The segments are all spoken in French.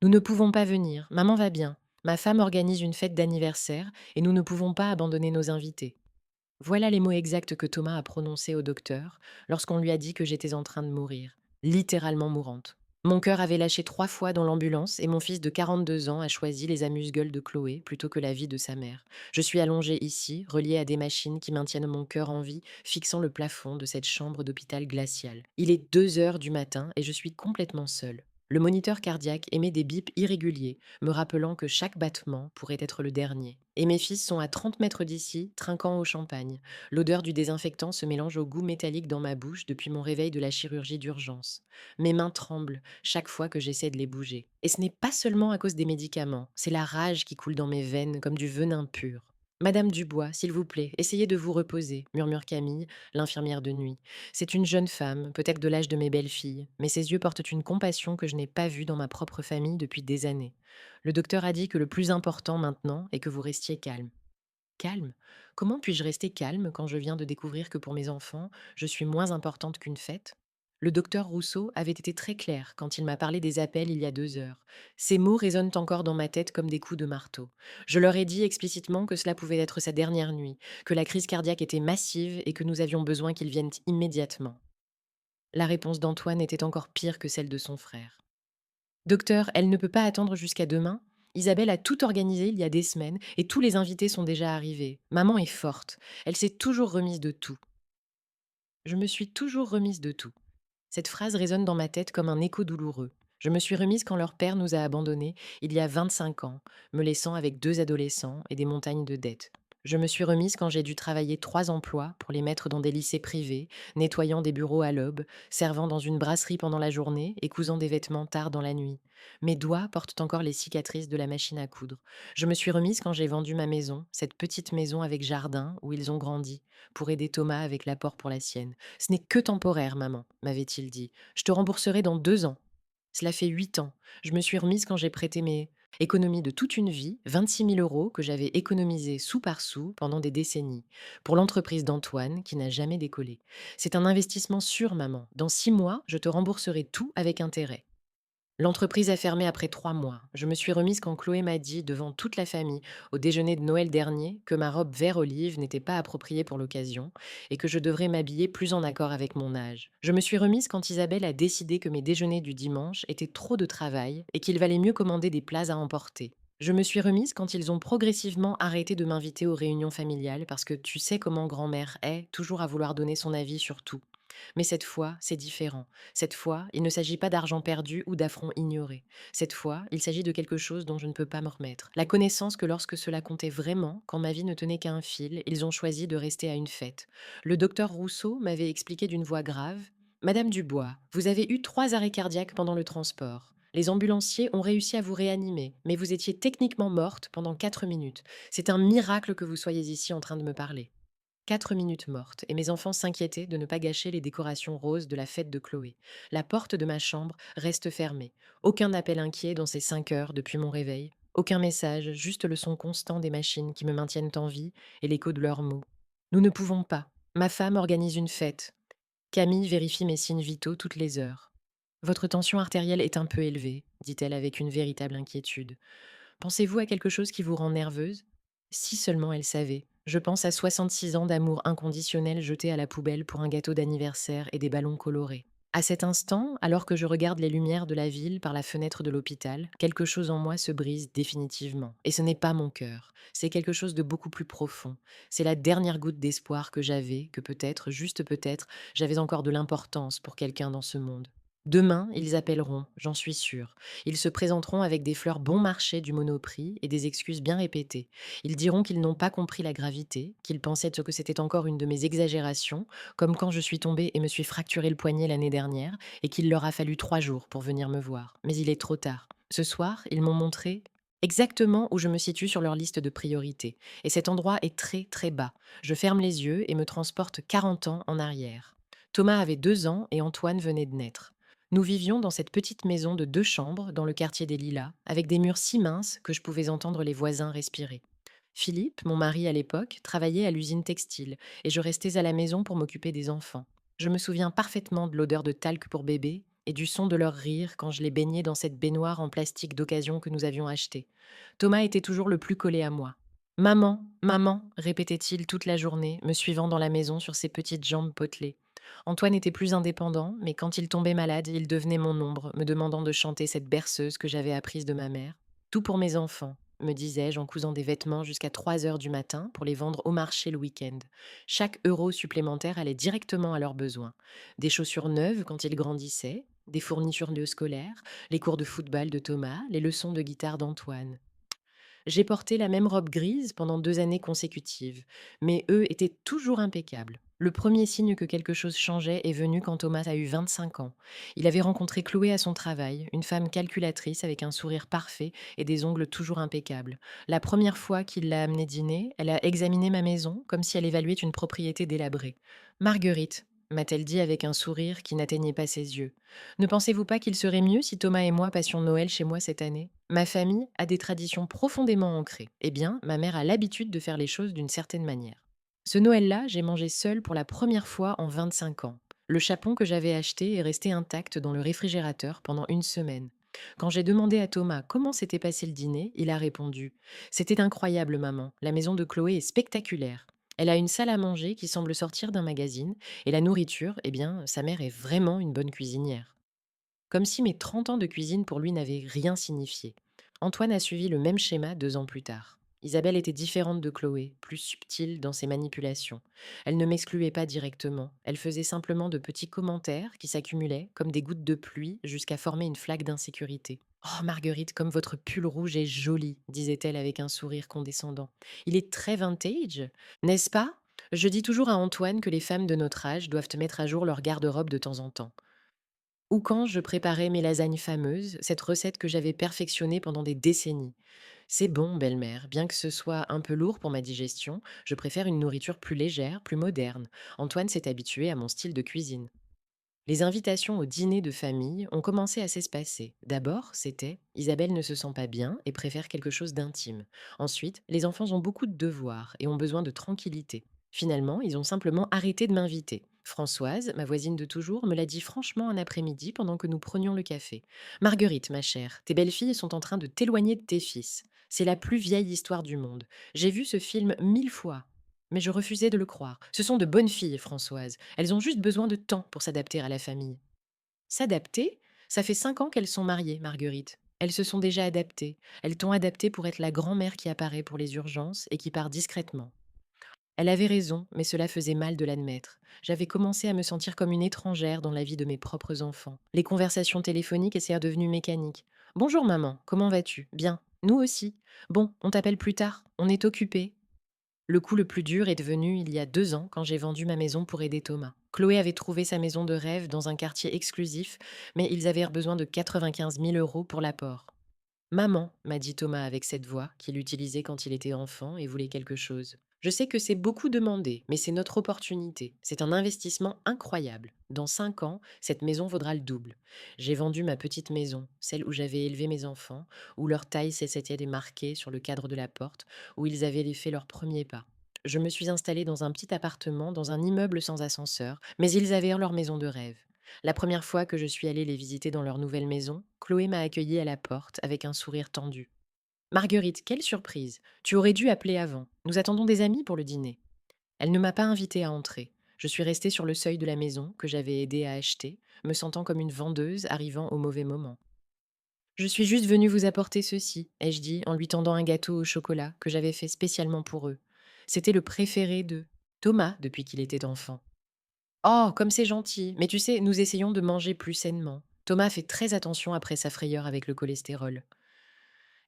Nous ne pouvons pas venir, maman va bien. Ma femme organise une fête d'anniversaire et nous ne pouvons pas abandonner nos invités. Voilà les mots exacts que Thomas a prononcés au docteur lorsqu'on lui a dit que j'étais en train de mourir, littéralement mourante. Mon cœur avait lâché 3 fois dans l'ambulance et mon fils de 42 ans a choisi les amuse-gueules de Chloé plutôt que la vie de sa mère. Je suis allongée ici, reliée à des machines qui maintiennent mon cœur en vie, fixant le plafond de cette chambre d'hôpital glacial. Il est 2 heures du matin et je suis complètement seule. Le moniteur cardiaque émet des bips irréguliers, me rappelant que chaque battement pourrait être le dernier. Et mes fils sont à 30 mètres d'ici, trinquant au champagne. L'odeur du désinfectant se mélange au goût métallique dans ma bouche depuis mon réveil de la chirurgie d'urgence. Mes mains tremblent chaque fois que j'essaie de les bouger. Et ce n'est pas seulement à cause des médicaments, c'est la rage qui coule dans mes veines comme du venin pur. Madame Dubois, s'il vous plaît, essayez de vous reposer, murmure Camille, l'infirmière de nuit. C'est une jeune femme, peut-être de l'âge de mes belles-filles, mais ses yeux portent une compassion que je n'ai pas vue dans ma propre famille depuis des années. Le docteur a dit que le plus important maintenant est que vous restiez calme. Calme? Comment puis-je rester calme quand je viens de découvrir que pour mes enfants, je suis moins importante qu'une fête? Le docteur Rousseau avait été très clair quand il m'a parlé des appels il y a 2 heures. Ces mots résonnent encore dans ma tête comme des coups de marteau. Je leur ai dit explicitement que cela pouvait être sa dernière nuit, que la crise cardiaque était massive et que nous avions besoin qu'il vienne immédiatement. La réponse d'Antoine était encore pire que celle de son frère. Docteur, elle ne peut pas attendre jusqu'à demain. Isabelle a tout organisé il y a des semaines et tous les invités sont déjà arrivés. Maman est forte. Elle s'est toujours remise de tout. Je me suis toujours remise de tout. Cette phrase résonne dans ma tête comme un écho douloureux. Je me suis remise quand leur père nous a abandonnés il y a 25 ans, me laissant avec 2 adolescents et des montagnes de dettes. Je me suis remise quand j'ai dû travailler 3 emplois pour les mettre dans des lycées privés, nettoyant des bureaux à l'aube, servant dans une brasserie pendant la journée et cousant des vêtements tard dans la nuit. Mes doigts portent encore les cicatrices de la machine à coudre. Je me suis remise quand j'ai vendu ma maison, cette petite maison avec jardin où ils ont grandi, pour aider Thomas avec l'apport pour la sienne. Ce n'est que temporaire, maman, m'avait-il dit. Je te rembourserai dans 2 ans. Cela fait 8 ans. Je me suis remise quand j'ai prêté mes économies de toute une vie, 26 000 € que j'avais économisés sou par sou pendant des décennies, pour l'entreprise d'Antoine qui n'a jamais décollé. C'est un investissement sûr, maman. Dans 6 mois, je te rembourserai tout avec intérêt. L'entreprise a fermé après 3 mois. Je me suis remise quand Chloé m'a dit, devant toute la famille, au déjeuner de Noël dernier, que ma robe vert olive n'était pas appropriée pour l'occasion et que je devrais m'habiller plus en accord avec mon âge. Je me suis remise quand Isabelle a décidé que mes déjeuners du dimanche étaient trop de travail et qu'il valait mieux commander des plats à emporter. Je me suis remise quand ils ont progressivement arrêté de m'inviter aux réunions familiales parce que tu sais comment grand-mère est, toujours à vouloir donner son avis sur tout. Mais cette fois, c'est différent. Cette fois, il ne s'agit pas d'argent perdu ou d'affront ignoré. Cette fois, il s'agit de quelque chose dont je ne peux pas me remettre. La connaissance que lorsque cela comptait vraiment, quand ma vie ne tenait qu'à un fil, ils ont choisi de rester à une fête. Le docteur Rousseau m'avait expliqué d'une voix grave: Madame Dubois, vous avez eu 3 arrêts cardiaques pendant le transport. Les ambulanciers ont réussi à vous réanimer, mais vous étiez techniquement morte pendant 4 minutes. C'est un miracle que vous soyez ici en train de me parler. 4 minutes mortes, et mes enfants s'inquiétaient de ne pas gâcher les décorations roses de la fête de Chloé. La porte de ma chambre reste fermée. Aucun appel inquiet dans ces 5 heures depuis mon réveil. Aucun message, juste le son constant des machines qui me maintiennent en vie et l'écho de leurs mots. Nous ne pouvons pas. Ma femme organise une fête. Camille vérifie mes signes vitaux toutes les heures. Votre tension artérielle est un peu élevée, dit-elle avec une véritable inquiétude. Pensez-vous à quelque chose qui vous rend nerveuse? Si seulement elle savait. Je pense à 66 ans d'amour inconditionnel jeté à la poubelle pour un gâteau d'anniversaire et des ballons colorés. À cet instant, alors que je regarde les lumières de la ville par la fenêtre de l'hôpital, quelque chose en moi se brise définitivement. Et ce n'est pas mon cœur, c'est quelque chose de beaucoup plus profond. C'est la dernière goutte d'espoir que j'avais, que peut-être, juste peut-être, j'avais encore de l'importance pour quelqu'un dans ce monde. Demain, ils appelleront, j'en suis sûre. Ils se présenteront avec des fleurs bon marché du Monoprix et des excuses bien répétées. Ils diront qu'ils n'ont pas compris la gravité, qu'ils pensaient que c'était encore une de mes exagérations, comme quand je suis tombée et me suis fracturé le poignet l'année dernière, et qu'il leur a fallu 3 jours pour venir me voir. Mais il est trop tard. Ce soir, ils m'ont montré exactement où je me situe sur leur liste de priorités. Et cet endroit est très très bas. Je ferme les yeux et me transporte 40 ans en arrière. Thomas avait 2 ans et Antoine venait de naître. Nous vivions dans cette petite maison de 2 chambres dans le quartier des Lilas, avec des murs si minces que je pouvais entendre les voisins respirer. Philippe, mon mari à l'époque, travaillait à l'usine textile et je restais à la maison pour m'occuper des enfants. Je me souviens parfaitement de l'odeur de talc pour bébé et du son de leur rire quand je les baignais dans cette baignoire en plastique d'occasion que nous avions achetée. Thomas était toujours le plus collé à moi. Maman, maman, répétait-il toute la journée, me suivant dans la maison sur ses petites jambes potelées. Antoine était plus indépendant, mais quand il tombait malade, il devenait mon ombre, me demandant de chanter cette berceuse que j'avais apprise de ma mère. Tout pour mes enfants, me disais-je en cousant des vêtements jusqu'à 3 heures du matin pour les vendre au marché le week-end. Chaque euro supplémentaire allait directement à leurs besoins. Des chaussures neuves quand ils grandissaient, des fournitures de scolaires, les cours de football de Thomas, les leçons de guitare d'Antoine. J'ai porté la même robe grise pendant 2 années consécutives, mais eux étaient toujours impeccables. Le premier signe que quelque chose changeait est venu quand Thomas a eu 25 ans. Il avait rencontré Chloé à son travail, une femme calculatrice avec un sourire parfait et des ongles toujours impeccables. La première fois qu'il l'a amenée dîner, elle a examiné ma maison comme si elle évaluait une propriété délabrée. Marguerite, m'a-t-elle dit avec un sourire qui n'atteignait pas ses yeux. Ne pensez-vous pas qu'il serait mieux si Thomas et moi passions Noël chez moi cette année? Ma famille a des traditions profondément ancrées. Eh bien, ma mère a l'habitude de faire les choses d'une certaine manière. Ce Noël-là, j'ai mangé seule pour la première fois en 25 ans. Le chapon que j'avais acheté est resté intact dans le réfrigérateur pendant une semaine. Quand j'ai demandé à Thomas comment s'était passé le dîner, il a répondu: C'était incroyable, maman. La maison de Chloé est spectaculaire. Elle a une salle à manger qui semble sortir d'un magazine, et la nourriture, eh bien, sa mère est vraiment une bonne cuisinière. Comme si mes 30 ans de cuisine pour lui n'avaient rien signifié. Antoine a suivi le même schéma 2 ans plus tard. Isabelle était différente de Chloé, plus subtile dans ses manipulations. Elle ne m'excluait pas directement, elle faisait simplement de petits commentaires qui s'accumulaient comme des gouttes de pluie jusqu'à former une flaque d'insécurité. Oh Marguerite, comme votre pull rouge est joli, disait-elle avec un sourire condescendant. Il est très vintage, n'est-ce pas? Je dis toujours à Antoine que les femmes de notre âge doivent mettre à jour leur garde-robe de temps en temps. Ou quand je préparais mes lasagnes fameuses, cette recette que j'avais perfectionnée pendant des décennies. C'est bon, belle-mère, bien que ce soit un peu lourd pour ma digestion, je préfère une nourriture plus légère, plus moderne. Antoine s'est habitué à mon style de cuisine. Les invitations au dîner de famille ont commencé à s'espacer. D'abord, c'était Isabelle ne se sent pas bien et préfère quelque chose d'intime. Ensuite, les enfants ont beaucoup de devoirs et ont besoin de tranquillité. Finalement, ils ont simplement arrêté de m'inviter. Françoise, ma voisine de toujours, me l'a dit franchement un après-midi pendant que nous prenions le café. Marguerite, ma chère, tes belles-filles sont en train de t'éloigner de tes fils. C'est la plus vieille histoire du monde. J'ai vu ce film 1000 fois. Mais je refusais de le croire. Ce sont de bonnes filles, Françoise. Elles ont juste besoin de temps pour s'adapter à la famille. S'adapter? Ça fait 5 ans qu'elles sont mariées, Marguerite. Elles se sont déjà adaptées. Elles t'ont adaptée pour être la grand-mère qui apparaît pour les urgences et qui part discrètement. Elle avait raison, mais cela faisait mal de l'admettre. J'avais commencé à me sentir comme une étrangère dans la vie de mes propres enfants. Les conversations téléphoniques étaient devenues mécaniques. Bonjour maman, comment vas-tu? Bien. Nous aussi. Bon, on t'appelle plus tard. On est occupé. Le coup le plus dur est venu il y a 2 ans quand j'ai vendu ma maison pour aider Thomas. Chloé avait trouvé sa maison de rêve dans un quartier exclusif, mais ils avaient besoin de 95 000 euros pour l'apport. Maman, m'a dit Thomas avec cette voix qu'il utilisait quand il était enfant et voulait quelque chose. Je sais que c'est beaucoup demandé, mais c'est notre opportunité. C'est un investissement incroyable. Dans 5 ans, cette maison vaudra le double. J'ai vendu ma petite maison, celle où j'avais élevé mes enfants, où leur taille s'était démarquée sur le cadre de la porte, où ils avaient fait leurs premiers pas. Je me suis installée dans un petit appartement, dans un immeuble sans ascenseur, mais ils avaient leur maison de rêve. La première fois que je suis allée les visiter dans leur nouvelle maison, Chloé m'a accueillie à la porte avec un sourire tendu. Marguerite, quelle surprise! Tu aurais dû appeler avant. Nous attendons des amis pour le dîner. Elle ne m'a pas invitée à entrer. Je suis restée sur le seuil de la maison que j'avais aidé à acheter, me sentant comme une vendeuse arrivant au mauvais moment. Je suis juste venue vous apporter ceci, ai-je dit en lui tendant un gâteau au chocolat que j'avais fait spécialement pour eux. C'était le préféré de Thomas depuis qu'il était enfant. Oh, comme c'est gentil. Mais tu sais, nous essayons de manger plus sainement. Thomas fait très attention après sa frayeur avec le cholestérol.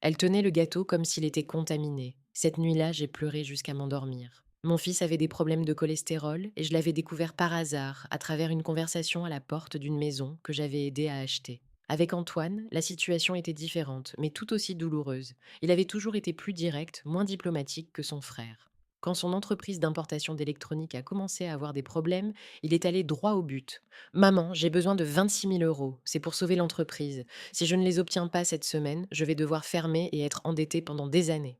Elle tenait le gâteau comme s'il était contaminé. Cette nuit-là, j'ai pleuré jusqu'à m'endormir. Mon fils avait des problèmes de cholestérol et je l'avais découvert par hasard à travers une conversation à la porte d'une maison que j'avais aidé à acheter. Avec Antoine, la situation était différente, mais tout aussi douloureuse. Il avait toujours été plus direct, moins diplomatique que son frère. Quand son entreprise d'importation d'électronique a commencé à avoir des problèmes, il est allé droit au but. Maman, j'ai besoin de 26 000 euros. C'est pour sauver l'entreprise. Si je ne les obtiens pas cette semaine, je vais devoir fermer et être endettée pendant des années.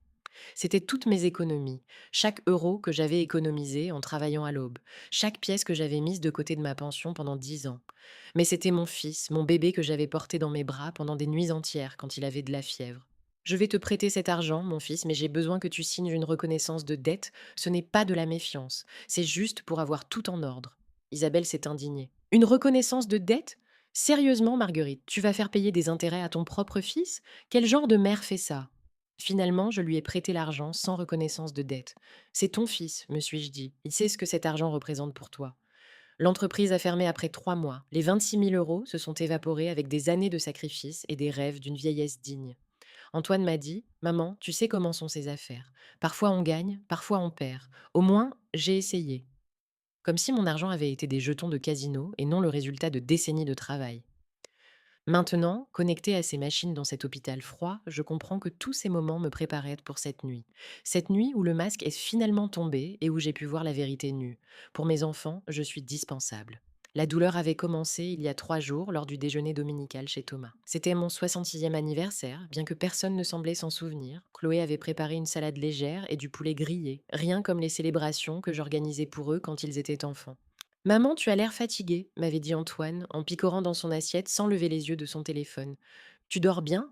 C'était toutes mes économies, chaque euro que j'avais économisé en travaillant à l'aube, chaque pièce que j'avais mise de côté de ma pension pendant 10 ans. Mais c'était mon fils, mon bébé que j'avais porté dans mes bras pendant des nuits entières quand il avait de la fièvre. Je vais te prêter cet argent, mon fils, mais j'ai besoin que tu signes une reconnaissance de dette. Ce n'est pas de la méfiance, c'est juste pour avoir tout en ordre. Isabelle s'est indignée. Une reconnaissance de dette? Sérieusement, Marguerite, tu vas faire payer des intérêts à ton propre fils? Quel genre de mère fait ça? Finalement, je lui ai prêté l'argent sans reconnaissance de dette. C'est ton fils, me suis-je dit. Il sait ce que cet argent représente pour toi. L'entreprise a fermé après 3 mois. Les 26 000 € se sont évaporés avec des années de sacrifices et des rêves d'une vieillesse digne. Antoine m'a dit: Maman, tu sais comment sont ces affaires. Parfois on gagne, parfois on perd. Au moins, j'ai essayé. Comme si mon argent avait été des jetons de casino et non le résultat de décennies de travail. Maintenant, connecté à ces machines dans cet hôpital froid, je comprends que tous ces moments me préparaient pour cette nuit. Cette nuit où le masque est finalement tombé et où j'ai pu voir la vérité nue. Pour mes enfants, je suis dispensable. La douleur avait commencé il y a 3 jours lors du déjeuner dominical chez Thomas. C'était mon 66e anniversaire, bien que personne ne semblait s'en souvenir. Chloé avait préparé une salade légère et du poulet grillé, rien comme les célébrations que j'organisais pour eux quand ils étaient enfants. Maman, tu as l'air fatiguée, m'avait dit Antoine, en picorant dans son assiette sans lever les yeux de son téléphone. Tu dors bien?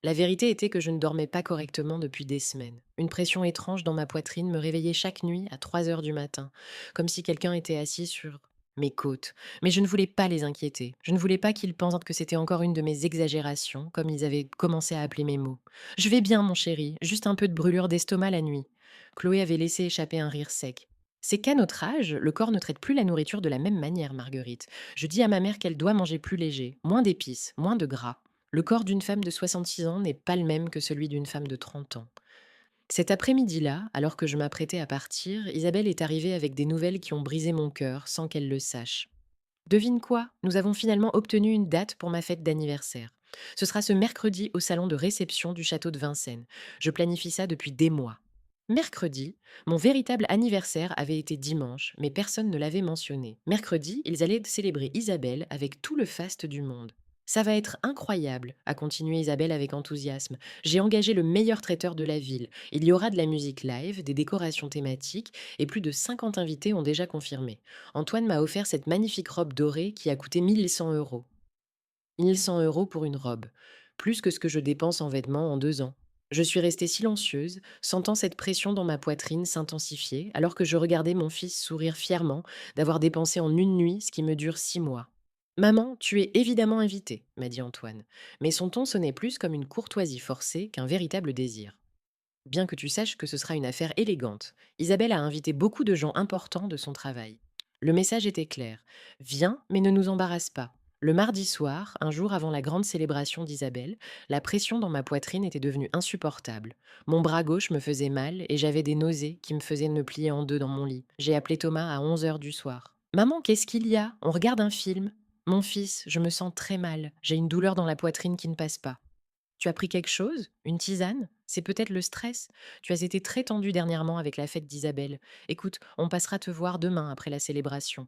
La vérité était que je ne dormais pas correctement depuis des semaines. Une pression étrange dans ma poitrine me réveillait chaque nuit à 3 heures du matin, comme si quelqu'un était assis sur mes côtes. Mais je ne voulais pas les inquiéter. Je ne voulais pas qu'ils pensent que c'était encore une de mes exagérations, comme ils avaient commencé à appeler mes mots. Je vais bien, mon chéri, juste un peu de brûlure d'estomac la nuit. Chloé avait laissé échapper un rire sec. C'est qu'à notre âge, le corps ne traite plus la nourriture de la même manière, Marguerite. Je dis à ma mère qu'elle doit manger plus léger, moins d'épices, moins de gras. Le corps d'une femme de 66 ans n'est pas le même que celui d'une femme de 30 ans. Cet après-midi-là, alors que je m'apprêtais à partir, Isabelle est arrivée avec des nouvelles qui ont brisé mon cœur sans qu'elle le sache. Devine quoi? Nous avons finalement obtenu une date pour ma fête d'anniversaire. Ce sera ce mercredi au salon de réception du château de Vincennes. Je planifie ça depuis des mois. Mercredi, mon véritable anniversaire avait été dimanche, mais personne ne l'avait mentionné. Mercredi, ils allaient célébrer Isabelle avec tout le faste du monde. Ça va être incroyable, a continué Isabelle avec enthousiasme. J'ai engagé le meilleur traiteur de la ville. Il y aura de la musique live, des décorations thématiques, et plus de 50 invités ont déjà confirmé. Antoine m'a offert cette magnifique robe dorée qui a coûté 1 100 €. 1 100 € pour une robe. Plus que ce que je dépense en vêtements en 2 ans. Je suis restée silencieuse, sentant cette pression dans ma poitrine s'intensifier, alors que je regardais mon fils sourire fièrement d'avoir dépensé en une nuit ce qui me dure 6 mois. Maman, tu es évidemment invitée, m'a dit Antoine, mais son ton sonnait plus comme une courtoisie forcée qu'un véritable désir. Bien que tu saches que ce sera une affaire élégante, Isabelle a invité beaucoup de gens importants de son travail. Le message était clair. Viens, mais ne nous embarrasse pas. Le mardi soir, un jour avant la grande célébration d'Isabelle, la pression dans ma poitrine était devenue insupportable. Mon bras gauche me faisait mal et j'avais des nausées qui me faisaient me plier en deux dans mon lit. J'ai appelé Thomas à 11 heures du soir. Maman, qu'est-ce qu'il y a? On regarde un film. Mon fils, je me sens très mal. J'ai une douleur dans la poitrine qui ne passe pas. Tu as pris quelque chose? Une tisane? C'est peut-être le stress. Tu as été très tendu dernièrement avec la fête d'Isabelle. Écoute, on passera te voir demain après la célébration.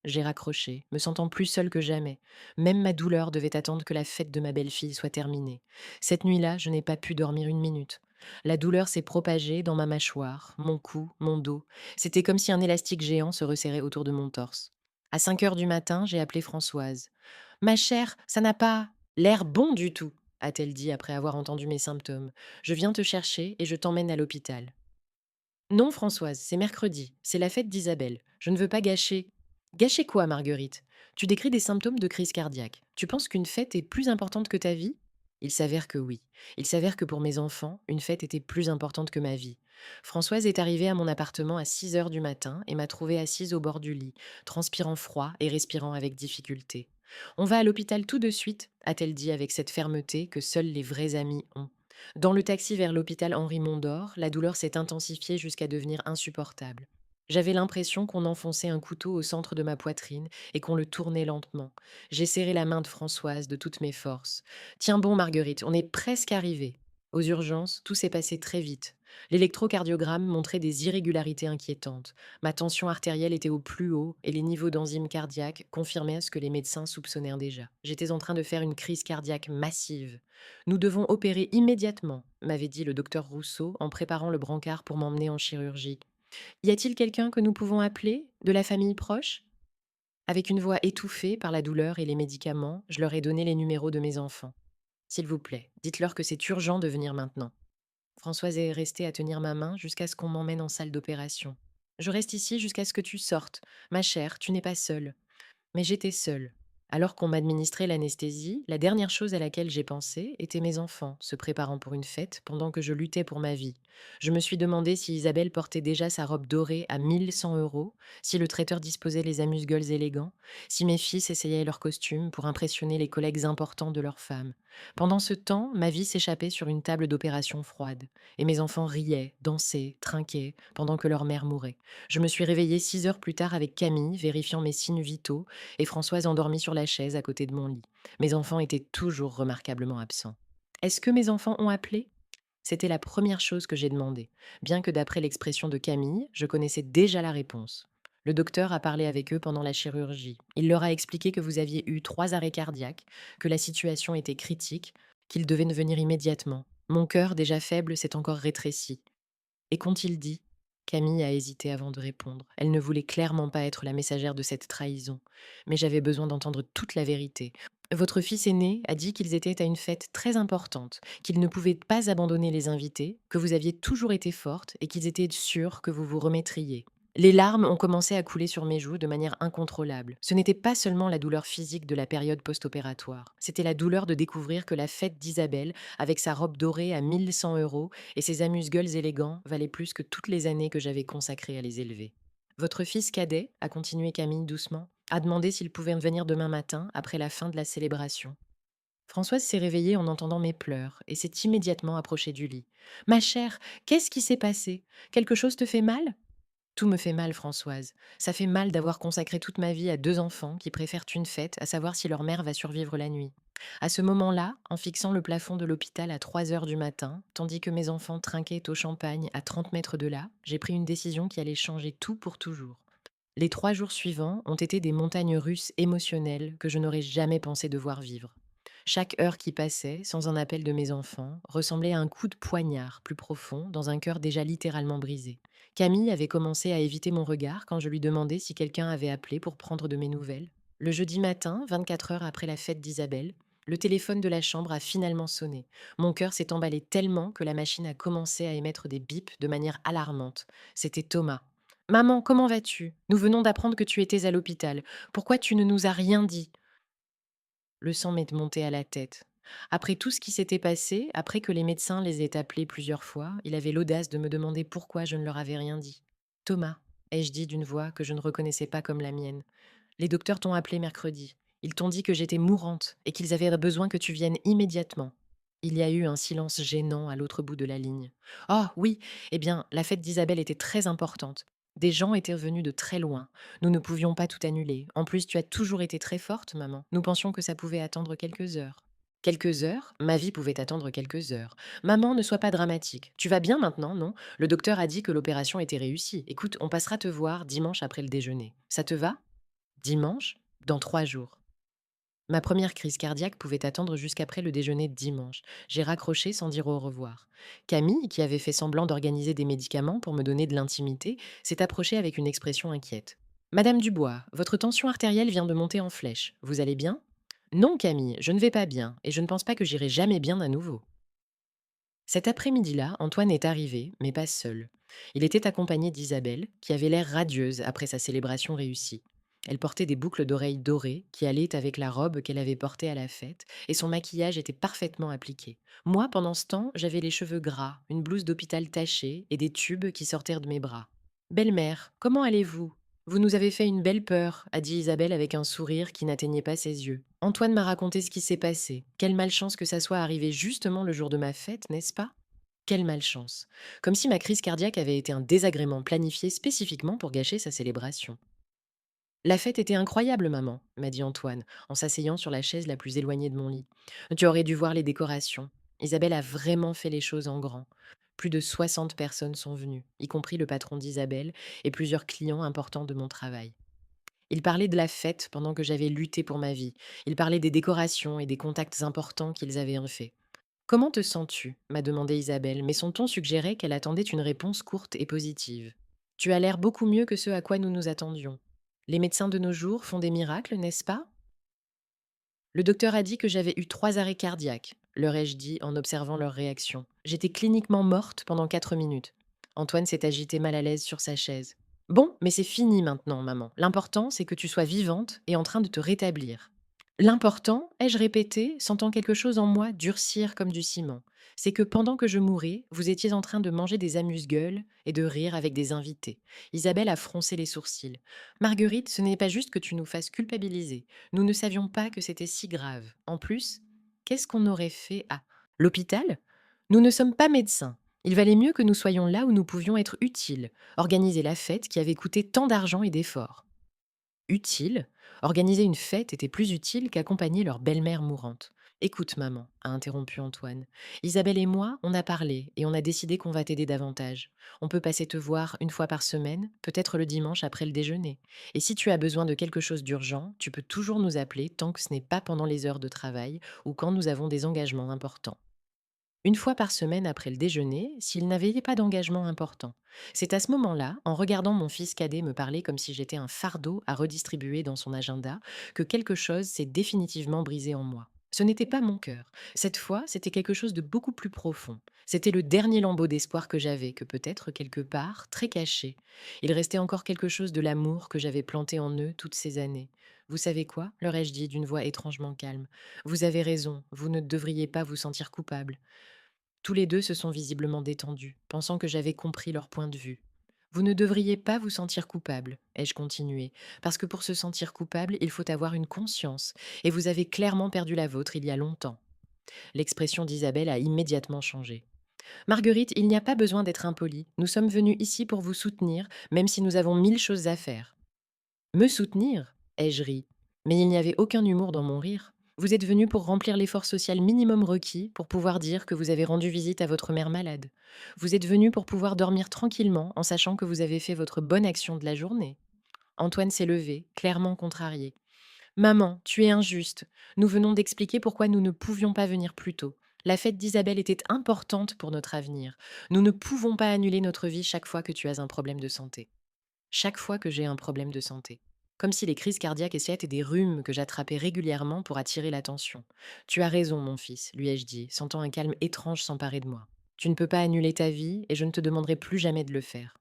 J'ai raccroché, me sentant plus seule que jamais. Même ma douleur devait attendre que la fête de ma belle-fille soit terminée. Cette nuit-là, je n'ai pas pu dormir une minute. La douleur s'est propagée dans ma mâchoire, mon cou, mon dos. C'était comme si un élastique géant se resserrait autour de mon torse. À 5 heures du matin, j'ai appelé Françoise. Ma chère, ça n'a pas l'air bon du tout, a-t-elle dit après avoir entendu mes symptômes. Je viens te chercher et je t'emmène à l'hôpital. Non, Françoise, c'est mercredi. C'est la fête d'Isabelle. Je ne veux pas gâcher. Gâcher quoi, Marguerite? Tu décris des symptômes de crise cardiaque. Tu penses qu'une fête est plus importante que ta vie? Il s'avère que oui. Il s'avère que pour mes enfants, une fête était plus importante que ma vie. Françoise est arrivée à mon appartement à 6 heures du matin et m'a trouvée assise au bord du lit, transpirant froid et respirant avec difficulté. On va à l'hôpital tout de suite, a-t-elle dit avec cette fermeté que seuls les vrais amis ont. Dans le taxi vers l'hôpital Henri Mondor, la douleur s'est intensifiée jusqu'à devenir insupportable. J'avais l'impression qu'on enfonçait un couteau au centre de ma poitrine et qu'on le tournait lentement. J'ai serré la main de Françoise de toutes mes forces. Tiens bon, Marguerite, on est presque arrivé. Aux urgences, tout s'est passé très vite. L'électrocardiogramme montrait des irrégularités inquiétantes. Ma tension artérielle était au plus haut et les niveaux d'enzymes cardiaques confirmaient ce que les médecins soupçonnèrent déjà. J'étais en train de faire une crise cardiaque massive. Nous devons opérer immédiatement, m'avait dit le docteur Rousseau en préparant le brancard pour m'emmener en chirurgie. Y a-t-il quelqu'un que nous pouvons appeler? De la famille proche? Avec une voix étouffée par la douleur et les médicaments, je leur ai donné les numéros de mes enfants. S'il vous plaît, dites-leur que c'est urgent de venir maintenant. Françoise est restée à tenir ma main jusqu'à ce qu'on m'emmène en salle d'opération. Je reste ici jusqu'à ce que tu sortes. Ma chère, tu n'es pas seule. Mais j'étais seule. Alors qu'on m'administrait l'anesthésie, la dernière chose à laquelle j'ai pensé était mes enfants, se préparant pour une fête pendant que je luttais pour ma vie. Je me suis demandé si Isabelle portait déjà sa robe dorée à 1 100 €, si le traiteur disposait les amuse-gueules élégants, si mes fils essayaient leurs costumes pour impressionner les collègues importants de leurs femmes. Pendant ce temps, ma vie s'échappait sur une table d'opération froide, et mes enfants riaient, dansaient, trinquaient, pendant que leur mère mourait. Je me suis réveillée 6 heures plus tard avec Camille, vérifiant mes signes vitaux, et Françoise endormie sur la chaise à côté de mon lit. Mes enfants étaient toujours remarquablement absents. Est-ce que mes enfants ont appelé? C'était la première chose que j'ai demandé, bien que d'après l'expression de Camille, je connaissais déjà la réponse. Le docteur a parlé avec eux pendant la chirurgie. Il leur a expliqué que vous aviez eu 3 arrêts cardiaques, que la situation était critique, qu'ils devaient venir immédiatement. Mon cœur, déjà faible, s'est encore rétréci. Et qu'ont-ils dit? Camille a hésité avant de répondre. Elle ne voulait clairement pas être la messagère de cette trahison. Mais j'avais besoin d'entendre toute la vérité. Votre fils aîné a dit qu'ils étaient à une fête très importante, qu'ils ne pouvaient pas abandonner les invités, que vous aviez toujours été forte et qu'ils étaient sûrs que vous vous remettriez. Les larmes ont commencé à couler sur mes joues de manière incontrôlable. Ce n'était pas seulement la douleur physique de la période post-opératoire, c'était la douleur de découvrir que la fête d'Isabelle, avec sa robe dorée à 1 100 € et ses amuse-gueules élégants, valait plus que toutes les années que j'avais consacrées à les élever. Votre fils cadet, a continué Camille doucement, a demandé s'il pouvait venir demain matin, après la fin de la célébration. Françoise s'est réveillée en entendant mes pleurs et s'est immédiatement approchée du lit. Ma chère, qu'est-ce qui s'est passé? Quelque chose te fait mal? Tout me fait mal, Françoise. Ça fait mal d'avoir consacré toute ma vie à 2 enfants qui préfèrent une fête à savoir si leur mère va survivre la nuit. À ce moment-là, en fixant le plafond de l'hôpital à 3 heures du matin, tandis que mes enfants trinquaient au champagne à 30 mètres de là, j'ai pris une décision qui allait changer tout pour toujours. Les 3 jours suivants ont été des montagnes russes émotionnelles que je n'aurais jamais pensé devoir vivre. Chaque heure qui passait, sans un appel de mes enfants, ressemblait à un coup de poignard plus profond dans un cœur déjà littéralement brisé. Camille avait commencé à éviter mon regard quand je lui demandais si quelqu'un avait appelé pour prendre de mes nouvelles. Le jeudi matin, 24 heures après la fête d'Isabelle, le téléphone de la chambre a finalement sonné. Mon cœur s'est emballé tellement que la machine a commencé à émettre des bips de manière alarmante. C'était Thomas. Maman, comment vas-tu? Nous venons d'apprendre que tu étais à l'hôpital. Pourquoi tu ne nous as rien dit? Le sang m'est monté à la tête. Après tout ce qui s'était passé, après que les médecins les aient appelés plusieurs fois, il avait l'audace de me demander pourquoi je ne leur avais rien dit. Thomas, ai-je dit d'une voix que je ne reconnaissais pas comme la mienne. Les docteurs t'ont appelé mercredi. Ils t'ont dit que j'étais mourante et qu'ils avaient besoin que tu viennes immédiatement. Il y a eu un silence gênant à l'autre bout de la ligne. Oh oui, eh bien, la fête d'Isabelle était très importante. Des gens étaient venus de très loin. Nous ne pouvions pas tout annuler. En plus, tu as toujours été très forte, maman. Nous pensions que ça pouvait attendre quelques heures. Quelques heures? Ma vie pouvait attendre quelques heures. Maman, ne sois pas dramatique. Tu vas bien maintenant, non? Le docteur a dit que l'opération était réussie. Écoute, on passera te voir dimanche après le déjeuner. Ça te va? Dimanche? Dans 3 jours. Ma première crise cardiaque pouvait attendre jusqu'après le déjeuner de dimanche. J'ai raccroché sans dire au revoir. Camille, qui avait fait semblant d'organiser des médicaments pour me donner de l'intimité, s'est approchée avec une expression inquiète. Madame Dubois, votre tension artérielle vient de monter en flèche. Vous allez bien? Non, Camille, je ne vais pas bien, et je ne pense pas que j'irai jamais bien à nouveau. Cet après-midi-là, Antoine est arrivé, mais pas seul. Il était accompagné d'Isabelle, qui avait l'air radieuse après sa célébration réussie. Elle portait des boucles d'oreilles dorées qui allaient avec la robe qu'elle avait portée à la fête, et son maquillage était parfaitement appliqué. Moi, pendant ce temps, j'avais les cheveux gras, une blouse d'hôpital tachée et des tubes qui sortirent de mes bras. Belle-mère, comment allez-vous? Vous nous avez fait une belle peur, a dit Isabelle avec un sourire qui n'atteignait pas ses yeux. Antoine m'a raconté ce qui s'est passé. Quelle malchance que ça soit arrivé justement le jour de ma fête, n'est-ce pas? Quelle malchance. Comme si ma crise cardiaque avait été un désagrément planifié spécifiquement pour gâcher sa célébration. La fête était incroyable, maman, m'a dit Antoine, en s'asseyant sur la chaise la plus éloignée de mon lit. Tu aurais dû voir les décorations. Isabelle a vraiment fait les choses en grand. Plus de 60 personnes sont venues, y compris le patron d'Isabelle et plusieurs clients importants de mon travail. Ils parlaient de la fête pendant que j'avais lutté pour ma vie. Ils parlaient des décorations et des contacts importants qu'ils avaient faits. Comment te sens-tu m'a demandé Isabelle, mais son ton suggérait qu'elle attendait une réponse courte et positive. Tu as l'air beaucoup mieux que ce à quoi nous nous attendions. Les médecins de nos jours font des miracles, n'est-ce pas? Le docteur a dit que j'avais eu 3 arrêts cardiaques, leur ai-je dit en observant leur réaction. J'étais cliniquement morte pendant 4 minutes. Antoine s'est agité mal à l'aise sur sa chaise. Bon, mais c'est fini maintenant, maman. L'important, c'est que tu sois vivante et en train de te rétablir. L'important, ai-je répété, sentant quelque chose en moi durcir comme du ciment, c'est que pendant que je mourais, vous étiez en train de manger des amuse-gueules et de rire avec des invités. Isabelle a froncé les sourcils. Marguerite, ce n'est pas juste que tu nous fasses culpabiliser. Nous ne savions pas que c'était si grave. En plus, qu'est-ce qu'on aurait fait à l'hôpital? Nous ne sommes pas médecins. Il valait mieux que nous soyons là où nous pouvions être utiles, organiser la fête qui avait coûté tant d'argent et d'efforts. Utile, organiser une fête était plus utile qu'accompagner leur belle-mère mourante. Écoute, maman, a interrompu Antoine. Isabelle et moi, on a parlé et on a décidé qu'on va t'aider davantage. On peut passer te voir une fois par semaine, peut-être le dimanche après le déjeuner. Et si tu as besoin de quelque chose d'urgent, tu peux toujours nous appeler tant que ce n'est pas pendant les heures de travail ou quand nous avons des engagements importants. Une fois par semaine après le déjeuner, s'il n'avait pas d'engagement important. C'est à ce moment-là, en regardant mon fils cadet me parler comme si j'étais un fardeau à redistribuer dans son agenda, que quelque chose s'est définitivement brisé en moi. Ce n'était pas mon cœur. Cette fois, c'était quelque chose de beaucoup plus profond. C'était le dernier lambeau d'espoir que j'avais, que peut-être quelque part, très caché. Il restait encore quelque chose de l'amour que j'avais planté en eux toutes ces années. Vous savez quoi leur ai-je dit d'une voix étrangement calme. Vous avez raison, vous ne devriez pas vous sentir coupable. Tous les deux se sont visiblement détendus, pensant que j'avais compris leur point de vue. Vous ne devriez pas vous sentir coupable, ai-je continué, parce que pour se sentir coupable, il faut avoir une conscience, et vous avez clairement perdu la vôtre il y a longtemps. L'expression d'Isabelle a immédiatement changé. Marguerite, il n'y a pas besoin d'être impoli. Nous sommes venus ici pour vous soutenir, même si nous avons 1000 choses à faire. Me soutenir? Ai-je ri. Mais il n'y avait aucun humour dans mon rire. Vous êtes venu pour remplir l'effort social minimum requis pour pouvoir dire que vous avez rendu visite à votre mère malade. Vous êtes venu pour pouvoir dormir tranquillement en sachant que vous avez fait votre bonne action de la journée. Antoine s'est levé, clairement contrarié. Maman, tu es injuste. Nous venons d'expliquer pourquoi nous ne pouvions pas venir plus tôt. La fête d'Isabelle était importante pour notre avenir. Nous ne pouvons pas annuler notre vie chaque fois que tu as un problème de santé. Chaque fois que j'ai un problème de santé. Comme si les crises cardiaques étaient des rhumes que j'attrapais régulièrement pour attirer l'attention. Tu as raison, mon fils, lui ai-je dit, sentant un calme étrange s'emparer de moi. Tu ne peux pas annuler ta vie et je ne te demanderai plus jamais de le faire.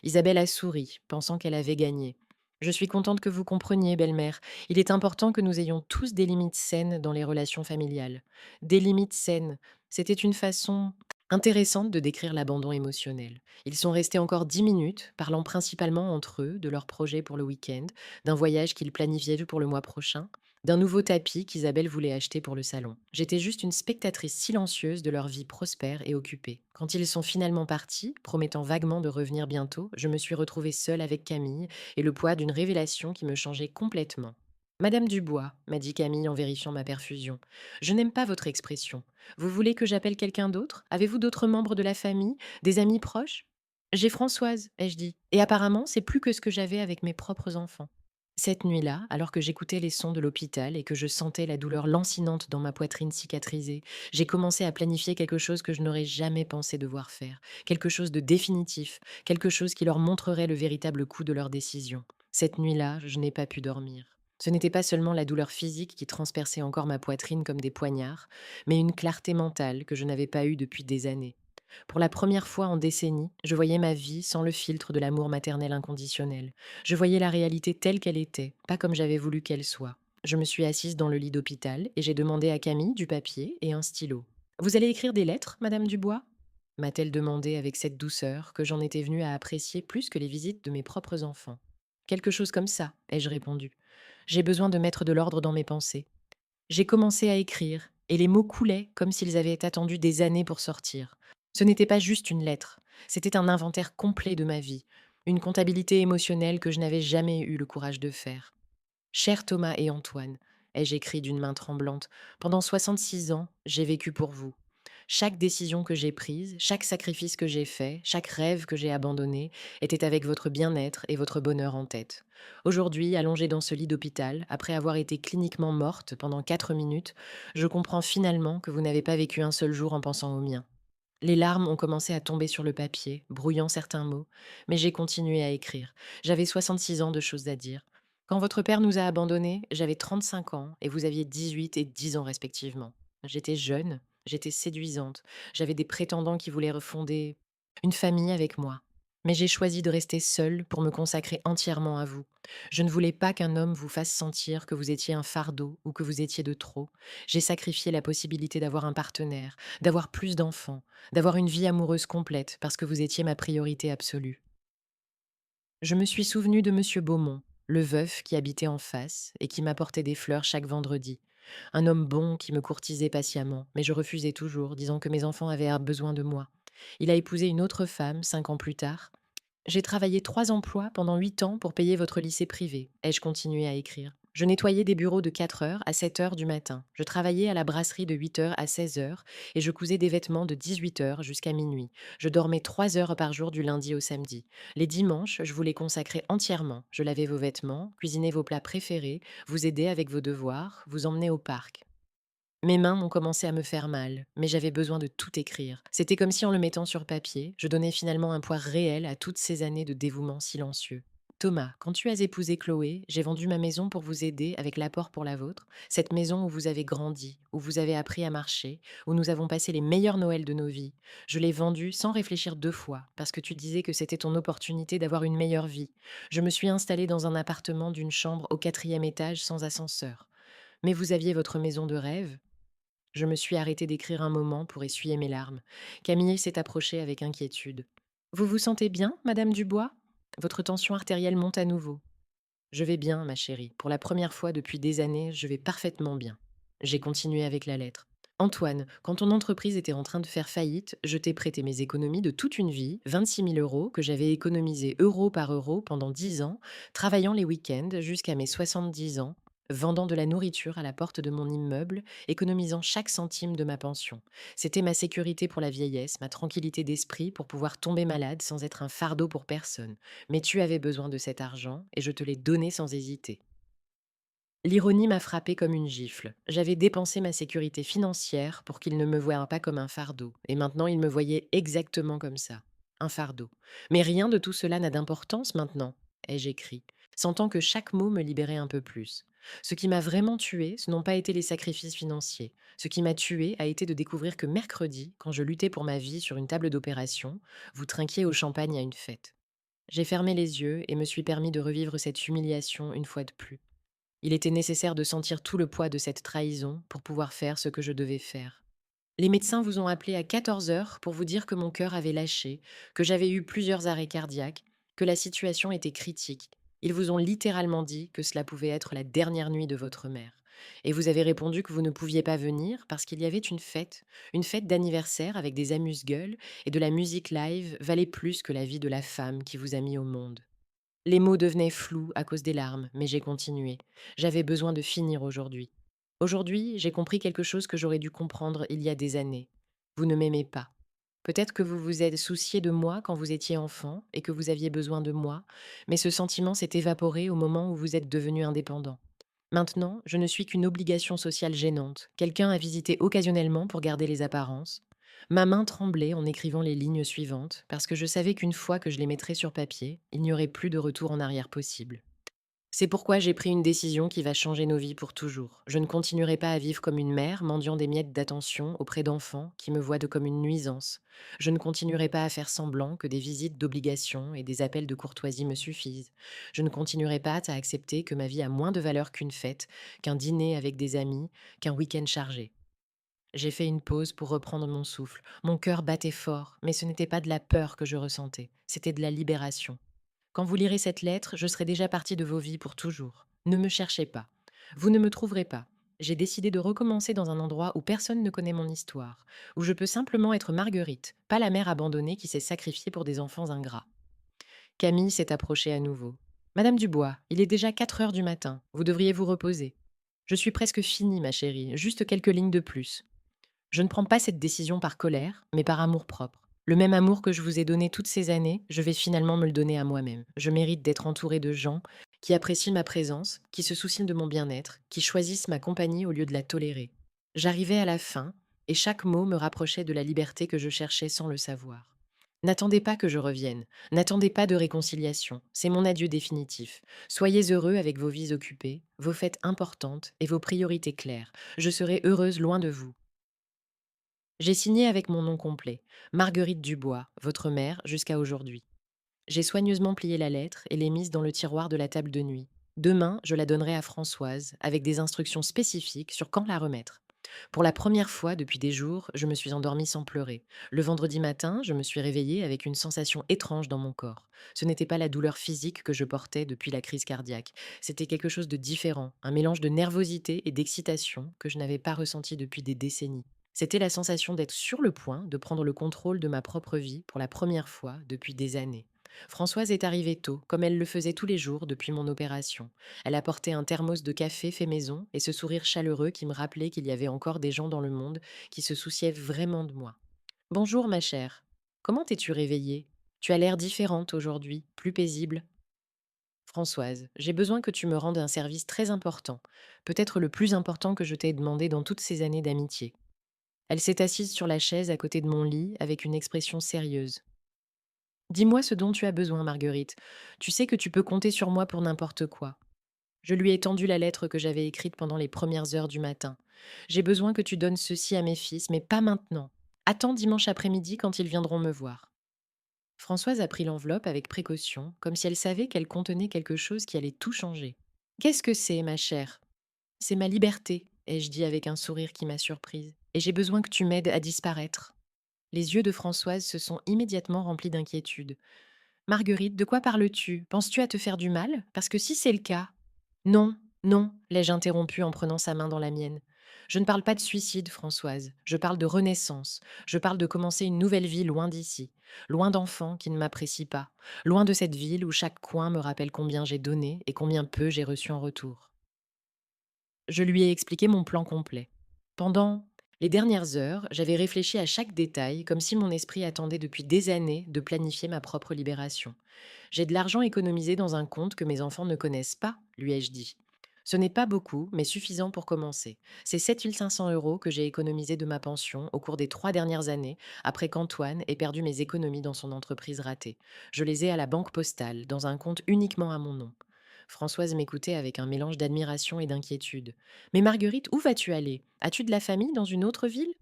Isabelle a souri, pensant qu'elle avait gagné. Je suis contente que vous compreniez, belle-mère. Il est important que nous ayons tous des limites saines dans les relations familiales. Des limites saines. C'était une façon intéressante de décrire l'abandon émotionnel. Ils sont restés encore 10 minutes, parlant principalement entre eux de leurs projets pour le week-end, d'un voyage qu'ils planifiaient pour le mois prochain, d'un nouveau tapis qu'Isabelle voulait acheter pour le salon. J'étais juste une spectatrice silencieuse de leur vie prospère et occupée. Quand ils sont finalement partis, promettant vaguement de revenir bientôt, je me suis retrouvée seule avec Camille et le poids d'une révélation qui me changeait complètement. Madame Dubois, m'a dit Camille en vérifiant ma perfusion, je n'aime pas votre expression. Vous voulez que j'appelle quelqu'un d'autre? Avez-vous d'autres membres de la famille? Des amis proches? J'ai Françoise, ai-je dit. Et apparemment, c'est plus que ce que j'avais avec mes propres enfants. Cette nuit-là, alors que j'écoutais les sons de l'hôpital et que je sentais la douleur lancinante dans ma poitrine cicatrisée, j'ai commencé à planifier quelque chose que je n'aurais jamais pensé devoir faire, quelque chose de définitif, quelque chose qui leur montrerait le véritable coût de leur décision. Cette nuit-là, je n'ai pas pu dormir. Ce n'était pas seulement la douleur physique qui transperçait encore ma poitrine comme des poignards, mais une clarté mentale que je n'avais pas eue depuis des années. Pour la première fois en décennies, je voyais ma vie sans le filtre de l'amour maternel inconditionnel. Je voyais la réalité telle qu'elle était, pas comme j'avais voulu qu'elle soit. Je me suis assise dans le lit d'hôpital et j'ai demandé à Camille du papier et un stylo. Vous allez écrire des lettres, Madame Dubois? M'a-t-elle demandé avec cette douceur que j'en étais venue à apprécier plus que les visites de mes propres enfants. Quelque chose comme ça, ai-je répondu. J'ai besoin de mettre de l'ordre dans mes pensées. J'ai commencé à écrire, et les mots coulaient comme s'ils avaient attendu des années pour sortir. Ce n'était pas juste une lettre, c'était un inventaire complet de ma vie, une comptabilité émotionnelle que je n'avais jamais eu le courage de faire. Cher Thomas et Antoine, ai-je écrit d'une main tremblante, pendant 66 ans, j'ai vécu pour vous. Chaque décision que j'ai prise, chaque sacrifice que j'ai fait, chaque rêve que j'ai abandonné était avec votre bien-être et votre bonheur en tête. Aujourd'hui, allongée dans ce lit d'hôpital, après avoir été cliniquement morte pendant 4 minutes, je comprends finalement que vous n'avez pas vécu un seul jour en pensant au mien. Les larmes ont commencé à tomber sur le papier, brouillant certains mots, mais j'ai continué à écrire. J'avais 66 ans de choses à dire. Quand votre père nous a abandonnés, j'avais 35 ans et vous aviez 18 et 10 ans respectivement. J'étais jeune, j'étais séduisante, j'avais des prétendants qui voulaient refonder une famille avec moi. Mais j'ai choisi de rester seule pour me consacrer entièrement à vous. Je ne voulais pas qu'un homme vous fasse sentir que vous étiez un fardeau ou que vous étiez de trop. J'ai sacrifié la possibilité d'avoir un partenaire, d'avoir plus d'enfants, d'avoir une vie amoureuse complète parce que vous étiez ma priorité absolue. Je me suis souvenu de Monsieur Beaumont, le veuf qui habitait en face et qui m'apportait des fleurs chaque vendredi. Un homme bon qui me courtisait patiemment, mais je refusais toujours, disant que mes enfants avaient besoin de moi. Il a épousé une autre femme 5 ans plus tard. J'ai travaillé 3 emplois pendant 8 ans pour payer votre lycée privé. Ai-je continué à écrire? Je nettoyais des bureaux de 4 heures à 7 heures du matin. Je travaillais à la brasserie de 8 heures à 16 heures et je cousais des vêtements de 18 heures jusqu'à minuit. Je dormais 3 heures par jour du lundi au samedi. Les dimanches, je vous les consacrais entièrement. Je lavais vos vêtements, cuisinais vos plats préférés, vous aidais avec vos devoirs, vous emmenais au parc. Mes mains ont commencé à me faire mal, mais j'avais besoin de tout écrire. C'était comme si en le mettant sur papier, je donnais finalement un poids réel à toutes ces années de dévouement silencieux. Thomas, quand tu as épousé Chloé, j'ai vendu ma maison pour vous aider avec l'apport pour la vôtre, cette maison où vous avez grandi, où vous avez appris à marcher, où nous avons passé les meilleurs Noëls de nos vies. Je l'ai vendue sans réfléchir 2 fois, parce que tu disais que c'était ton opportunité d'avoir une meilleure vie. Je me suis installée dans un appartement d'une chambre au 4e étage sans ascenseur. Mais vous aviez votre maison de rêve. Je me suis arrêtée d'écrire un moment pour essuyer mes larmes. Camille s'est approchée avec inquiétude. Vous vous sentez bien, Madame Dubois? Votre tension artérielle monte à nouveau. Je vais bien, ma chérie. Pour la première fois depuis des années, je vais parfaitement bien. J'ai continué avec la lettre. Antoine, quand ton entreprise était en train de faire faillite, je t'ai prêté mes économies de toute une vie, 26 000 € que j'avais économisés euro par euro pendant 10 ans, travaillant les week-ends jusqu'à mes 70 ans, vendant de la nourriture à la porte de mon immeuble, économisant chaque centime de ma pension. C'était ma sécurité pour la vieillesse, ma tranquillité d'esprit pour pouvoir tomber malade sans être un fardeau pour personne. Mais tu avais besoin de cet argent et je te l'ai donné sans hésiter. L'ironie m'a frappée comme une gifle. J'avais dépensé ma sécurité financière pour qu'il ne me voie pas comme un fardeau, et maintenant il me voyait exactement comme ça, un fardeau. Mais rien de tout cela n'a d'importance maintenant, ai-je écrit, sentant que chaque mot me libérait un peu plus. Ce qui m'a vraiment tué, ce n'ont pas été les sacrifices financiers. Ce qui m'a tué a été de découvrir que mercredi, quand je luttais pour ma vie sur une table d'opération, vous trinquiez au champagne à une fête. J'ai fermé les yeux et me suis permis de revivre cette humiliation une fois de plus. Il était nécessaire de sentir tout le poids de cette trahison pour pouvoir faire ce que je devais faire. Les médecins vous ont appelé à 14 heures pour vous dire que mon cœur avait lâché, que j'avais eu plusieurs arrêts cardiaques, que la situation était critique. Ils vous ont littéralement dit que cela pouvait être la dernière nuit de votre mère. Et vous avez répondu que vous ne pouviez pas venir parce qu'il y avait une fête d'anniversaire avec des amuse-gueules et de la musique live valait plus que la vie de la femme qui vous a mis au monde. Les mots devenaient flous à cause des larmes, mais j'ai continué. J'avais besoin de finir aujourd'hui. Aujourd'hui, j'ai compris quelque chose que j'aurais dû comprendre il y a des années. Vous ne m'aimez pas. Peut-être que vous vous êtes soucié de moi quand vous étiez enfant et que vous aviez besoin de moi, mais ce sentiment s'est évaporé au moment où vous êtes devenu indépendant. Maintenant, je ne suis qu'une obligation sociale gênante, quelqu'un à visiter occasionnellement pour garder les apparences. Ma main tremblait en écrivant les lignes suivantes, parce que je savais qu'une fois que je les mettrais sur papier, il n'y aurait plus de retour en arrière possible. C'est pourquoi j'ai pris une décision qui va changer nos vies pour toujours. Je ne continuerai pas à vivre comme une mère mendiant des miettes d'attention auprès d'enfants qui me voient comme une nuisance. Je ne continuerai pas à faire semblant que des visites d'obligation et des appels de courtoisie me suffisent. Je ne continuerai pas à accepter que ma vie a moins de valeur qu'une fête, qu'un dîner avec des amis, qu'un week-end chargé. J'ai fait une pause pour reprendre mon souffle. Mon cœur battait fort, mais ce n'était pas de la peur que je ressentais, c'était de la libération. Quand vous lirez cette lettre, je serai déjà partie de vos vies pour toujours. Ne me cherchez pas. Vous ne me trouverez pas. J'ai décidé de recommencer dans un endroit où personne ne connaît mon histoire, où je peux simplement être Marguerite, pas la mère abandonnée qui s'est sacrifiée pour des enfants ingrats. Camille s'est approchée à nouveau. Madame Dubois, il est déjà 4 heures du matin. Vous devriez vous reposer. Je suis presque finie, ma chérie, juste quelques lignes de plus. Je ne prends pas cette décision par colère, mais par amour-propre. Le même amour que je vous ai donné toutes ces années, je vais finalement me le donner à moi-même. Je mérite d'être entourée de gens qui apprécient ma présence, qui se soucient de mon bien-être, qui choisissent ma compagnie au lieu de la tolérer. J'arrivais à la fin, et chaque mot me rapprochait de la liberté que je cherchais sans le savoir. N'attendez pas que je revienne, n'attendez pas de réconciliation, c'est mon adieu définitif. Soyez heureux avec vos vies occupées, vos fêtes importantes et vos priorités claires. Je serai heureuse loin de vous. J'ai signé avec mon nom complet, Marguerite Dubois, votre mère, jusqu'à aujourd'hui. J'ai soigneusement plié la lettre et l'ai mise dans le tiroir de la table de nuit. Demain, je la donnerai à Françoise, avec des instructions spécifiques sur quand la remettre. Pour la première fois depuis des jours, je me suis endormie sans pleurer. Le vendredi matin, je me suis réveillée avec une sensation étrange dans mon corps. Ce n'était pas la douleur physique que je portais depuis la crise cardiaque. C'était quelque chose de différent, un mélange de nervosité et d'excitation que je n'avais pas ressenti depuis des décennies. C'était la sensation d'être sur le point de prendre le contrôle de ma propre vie pour la première fois depuis des années. Françoise est arrivée tôt, comme elle le faisait tous les jours depuis mon opération. Elle apportait un thermos de café fait maison et ce sourire chaleureux qui me rappelait qu'il y avait encore des gens dans le monde qui se souciaient vraiment de moi. Bonjour ma chère. Comment t'es-tu réveillée? Tu as l'air différente aujourd'hui, plus paisible. Françoise, j'ai besoin que tu me rendes un service très important, peut-être le plus important que je t'ai demandé dans toutes ces années d'amitié. Elle s'est assise sur la chaise à côté de mon lit avec une expression sérieuse. Dis-moi ce dont tu as besoin, Marguerite. Tu sais que tu peux compter sur moi pour n'importe quoi. Je lui ai tendu la lettre que j'avais écrite pendant les premières heures du matin. J'ai besoin que tu donnes ceci à mes fils, mais pas maintenant. Attends dimanche après-midi quand ils viendront me voir. Françoise a pris l'enveloppe avec précaution, comme si elle savait qu'elle contenait quelque chose qui allait tout changer. Qu'est-ce que c'est, ma chère? C'est ma liberté, ai-je dit avec un sourire qui m'a surprise. Et j'ai besoin que tu m'aides à disparaître. Les yeux de Françoise se sont immédiatement remplis d'inquiétude. Marguerite, de quoi parles-tu? Penses-tu à te faire du mal? Parce que si c'est le cas... Non, non, l'ai-je interrompu en prenant sa main dans la mienne. Je ne parle pas de suicide, Françoise. Je parle de renaissance. Je parle de commencer une nouvelle vie loin d'ici. Loin d'enfants qui ne m'apprécient pas. Loin de cette ville où chaque coin me rappelle combien j'ai donné et combien peu j'ai reçu en retour. Je lui ai expliqué mon plan complet. Pendant les dernières heures, j'avais réfléchi à chaque détail, comme si mon esprit attendait depuis des années de planifier ma propre libération. J'ai de l'argent économisé dans un compte que mes enfants ne connaissent pas, lui ai-je dit. Ce n'est pas beaucoup, mais suffisant pour commencer. C'est 7 500 € que j'ai économisés de ma pension au cours des 3 dernières années, après qu'Antoine ait perdu mes économies dans son entreprise ratée. Je les ai à la banque postale, dans un compte uniquement à mon nom. Françoise m'écoutait avec un mélange d'admiration et d'inquiétude. Mais Marguerite, où vas-tu aller? As-tu de la famille dans une autre ville?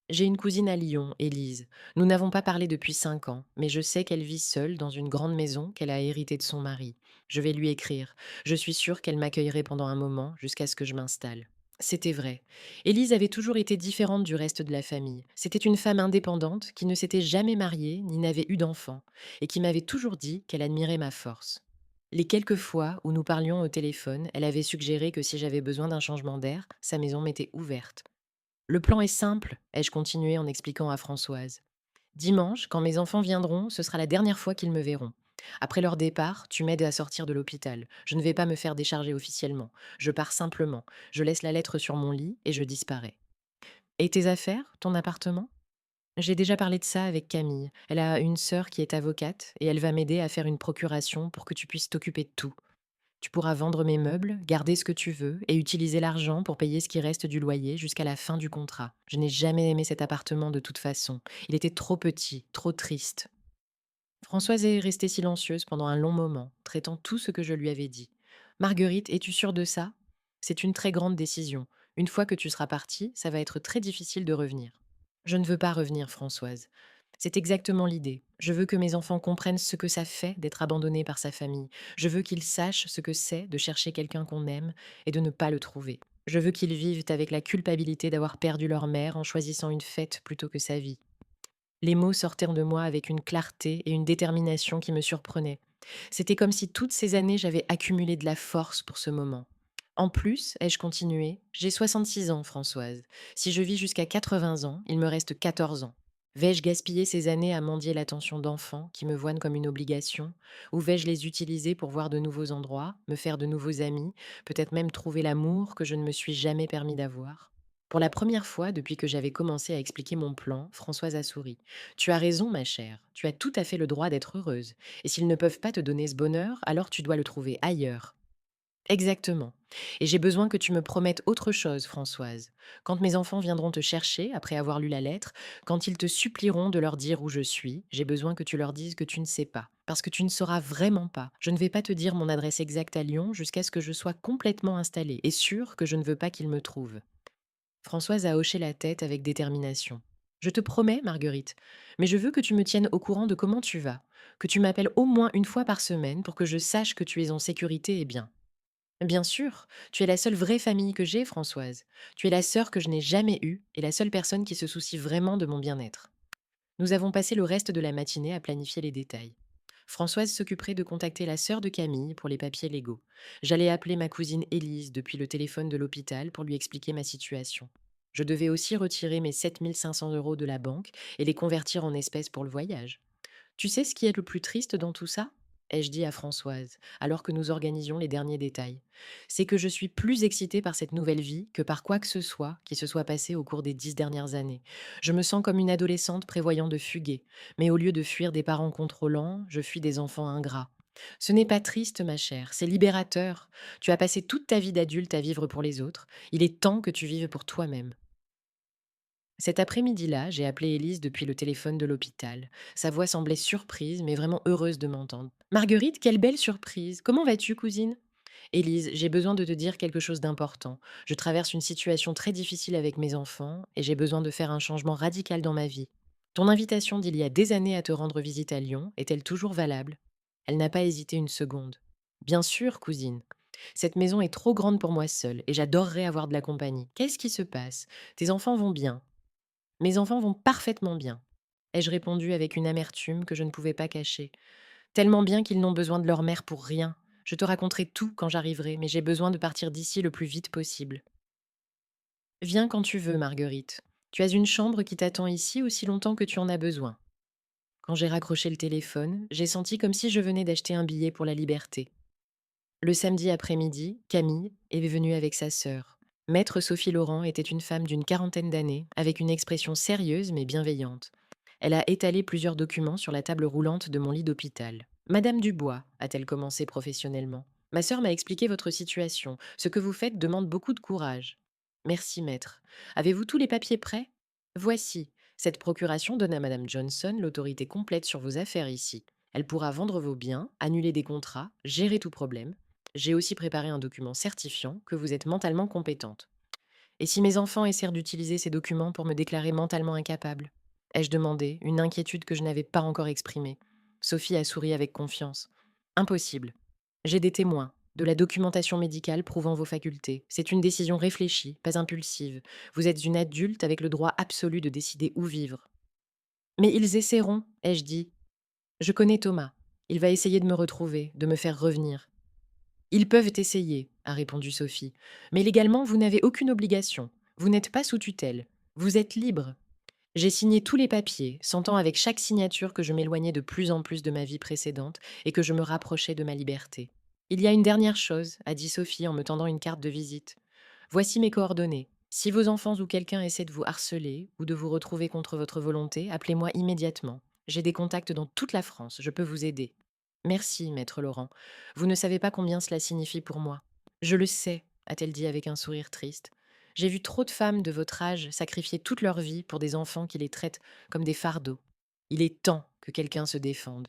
J'ai une cousine à Lyon, Élise. Nous n'avons pas parlé depuis 5 ans, mais je sais qu'elle vit seule dans une grande maison qu'elle a héritée de son mari. Je vais lui écrire. Je suis sûre qu'elle m'accueillerait pendant un moment jusqu'à ce que je m'installe. C'était vrai. Élise avait toujours été différente du reste de la famille. C'était une femme indépendante qui ne s'était jamais mariée ni n'avait eu d'enfant, et qui m'avait toujours dit qu'elle admirait ma force. Les quelques fois où nous parlions au téléphone, elle avait suggéré que si j'avais besoin d'un changement d'air, sa maison m'était ouverte. Le plan est simple, ai-je continué en expliquant à Françoise. Dimanche, quand mes enfants viendront, ce sera la dernière fois qu'ils me verront. Après leur départ, tu m'aides à sortir de l'hôpital. Je ne vais pas me faire décharger officiellement. Je pars simplement. Je laisse la lettre sur mon lit et je disparais. Et tes affaires? Ton appartement? J'ai déjà parlé de ça avec Camille. Elle a une sœur qui est avocate et elle va m'aider à faire une procuration pour que tu puisses t'occuper de tout. Tu pourras vendre mes meubles, garder ce que tu veux et utiliser l'argent pour payer ce qui reste du loyer jusqu'à la fin du contrat. Je n'ai jamais aimé cet appartement de toute façon. Il était trop petit, trop triste. Françoise est restée silencieuse pendant un long moment, traitant tout ce que je lui avais dit. Marguerite, es-tu sûre de ça? C'est une très grande décision. Une fois que tu seras partie, ça va être très difficile de revenir. Je ne veux pas revenir, Françoise. C'est exactement l'idée. Je veux que mes enfants comprennent ce que ça fait d'être abandonné par sa famille. Je veux qu'ils sachent ce que c'est de chercher quelqu'un qu'on aime et de ne pas le trouver. Je veux qu'ils vivent avec la culpabilité d'avoir perdu leur mère en choisissant une fête plutôt que sa vie. Les mots sortirent de moi avec une clarté et une détermination qui me surprenaient. C'était comme si toutes ces années j'avais accumulé de la force pour ce moment. En plus, ai-je continué, j'ai 66 ans, Françoise. Si je vis jusqu'à 80 ans, il me reste 14 ans. Vais-je gaspiller ces années à mendier l'attention d'enfants qui me voient comme une obligation? Ou vais-je les utiliser pour voir de nouveaux endroits, me faire de nouveaux amis, peut-être même trouver l'amour que je ne me suis jamais permis d'avoir? Pour la première fois depuis que j'avais commencé à expliquer mon plan, Françoise a souri. Tu as raison, ma chère. Tu as tout à fait le droit d'être heureuse. Et s'ils ne peuvent pas te donner ce bonheur, alors tu dois le trouver ailleurs. Exactement. Et j'ai besoin que tu me promettes autre chose, Françoise. Quand mes enfants viendront te chercher, après avoir lu la lettre, quand ils te supplieront de leur dire où je suis, j'ai besoin que tu leur dises que tu ne sais pas. Parce que tu ne sauras vraiment pas. Je ne vais pas te dire mon adresse exacte à Lyon jusqu'à ce que je sois complètement installée et sûre que je ne veux pas qu'ils me trouvent. Françoise a hoché la tête avec détermination. Je te promets, Marguerite, mais je veux que tu me tiennes au courant de comment tu vas, que tu m'appelles au moins une fois par semaine pour que je sache que tu es en sécurité et bien. Bien sûr, tu es la seule vraie famille que j'ai, Françoise. Tu es la sœur que je n'ai jamais eue et la seule personne qui se soucie vraiment de mon bien-être. Nous avons passé le reste de la matinée à planifier les détails. Françoise s'occuperait de contacter la sœur de Camille pour les papiers légaux. J'allais appeler ma cousine Élise depuis le téléphone de l'hôpital pour lui expliquer ma situation. Je devais aussi retirer mes 7 500 € de la banque et les convertir en espèces pour le voyage. Tu sais ce qui est le plus triste dans tout ça? Ai-je dit à Françoise, alors que nous organisions les derniers détails. C'est que je suis plus excitée par cette nouvelle vie que par quoi que ce soit qui se soit passé au cours des 10 dernières années. Je me sens comme une adolescente prévoyant de fuguer, mais au lieu de fuir des parents contrôlants, je fuis des enfants ingrats. Ce n'est pas triste, ma chère, c'est libérateur. Tu as passé toute ta vie d'adulte à vivre pour les autres. Il est temps que tu vives pour toi-même. Cet après-midi-là, j'ai appelé Élise depuis le téléphone de l'hôpital. Sa voix semblait surprise, mais vraiment heureuse de m'entendre. Marguerite, quelle belle surprise! Comment vas-tu, cousine? Élise, j'ai besoin de te dire quelque chose d'important. Je traverse une situation très difficile avec mes enfants et j'ai besoin de faire un changement radical dans ma vie. Ton invitation d'il y a des années à te rendre visite à Lyon est-elle toujours valable? Elle n'a pas hésité une seconde. Bien sûr, cousine. Cette maison est trop grande pour moi seule et j'adorerais avoir de la compagnie. Qu'est-ce qui se passe? Tes enfants vont bien? Mes enfants vont parfaitement bien, ai-je répondu avec une amertume que je ne pouvais pas cacher. Tellement bien qu'ils n'ont besoin de leur mère pour rien. Je te raconterai tout quand j'arriverai, mais j'ai besoin de partir d'ici le plus vite possible. Viens quand tu veux, Marguerite. Tu as une chambre qui t'attend ici aussi longtemps que tu en as besoin. Quand j'ai raccroché le téléphone, j'ai senti comme si je venais d'acheter un billet pour la liberté. Le samedi après-midi, Camille est venue avec sa sœur. Maître Sophie Laurent était une femme d'une quarantaine d'années, avec une expression sérieuse mais bienveillante. Elle a étalé plusieurs documents sur la table roulante de mon lit d'hôpital. Madame Dubois, a-t-elle commencé professionnellement. Ma sœur m'a expliqué votre situation. Ce que vous faites demande beaucoup de courage. Merci, maître. Avez-vous tous les papiers prêts? Voici. Cette procuration donne à Madame Johnson l'autorité complète sur vos affaires ici. Elle pourra vendre vos biens, annuler des contrats, gérer tout problème. J'ai aussi préparé un document certifiant que vous êtes mentalement compétente. Et si mes enfants essayent d'utiliser ces documents pour me déclarer mentalement incapable? Ai-je demandé, une inquiétude que je n'avais pas encore exprimée. Sophie a souri avec confiance. Impossible. J'ai des témoins, de la documentation médicale prouvant vos facultés. C'est une décision réfléchie, pas impulsive. Vous êtes une adulte avec le droit absolu de décider où vivre. Mais ils essaieront, ai-je dit. Je connais Thomas. Il va essayer de me retrouver, de me faire revenir. Ils peuvent essayer, a répondu Sophie. Mais légalement, vous n'avez aucune obligation. Vous n'êtes pas sous tutelle. Vous êtes libre. J'ai signé tous les papiers, sentant avec chaque signature que je m'éloignais de plus en plus de ma vie précédente et que je me rapprochais de ma liberté. Il y a une dernière chose, a dit Sophie en me tendant une carte de visite. Voici mes coordonnées. Si vos enfants ou quelqu'un essaie de vous harceler ou de vous retrouver contre votre volonté, appelez-moi immédiatement. J'ai des contacts dans toute la France, je peux vous aider. Merci, maître Laurent. Vous ne savez pas combien cela signifie pour moi. Je le sais, a-t-elle dit avec un sourire triste. J'ai vu trop de femmes de votre âge sacrifier toute leur vie pour des enfants qui les traitent comme des fardeaux. Il est temps que quelqu'un se défende.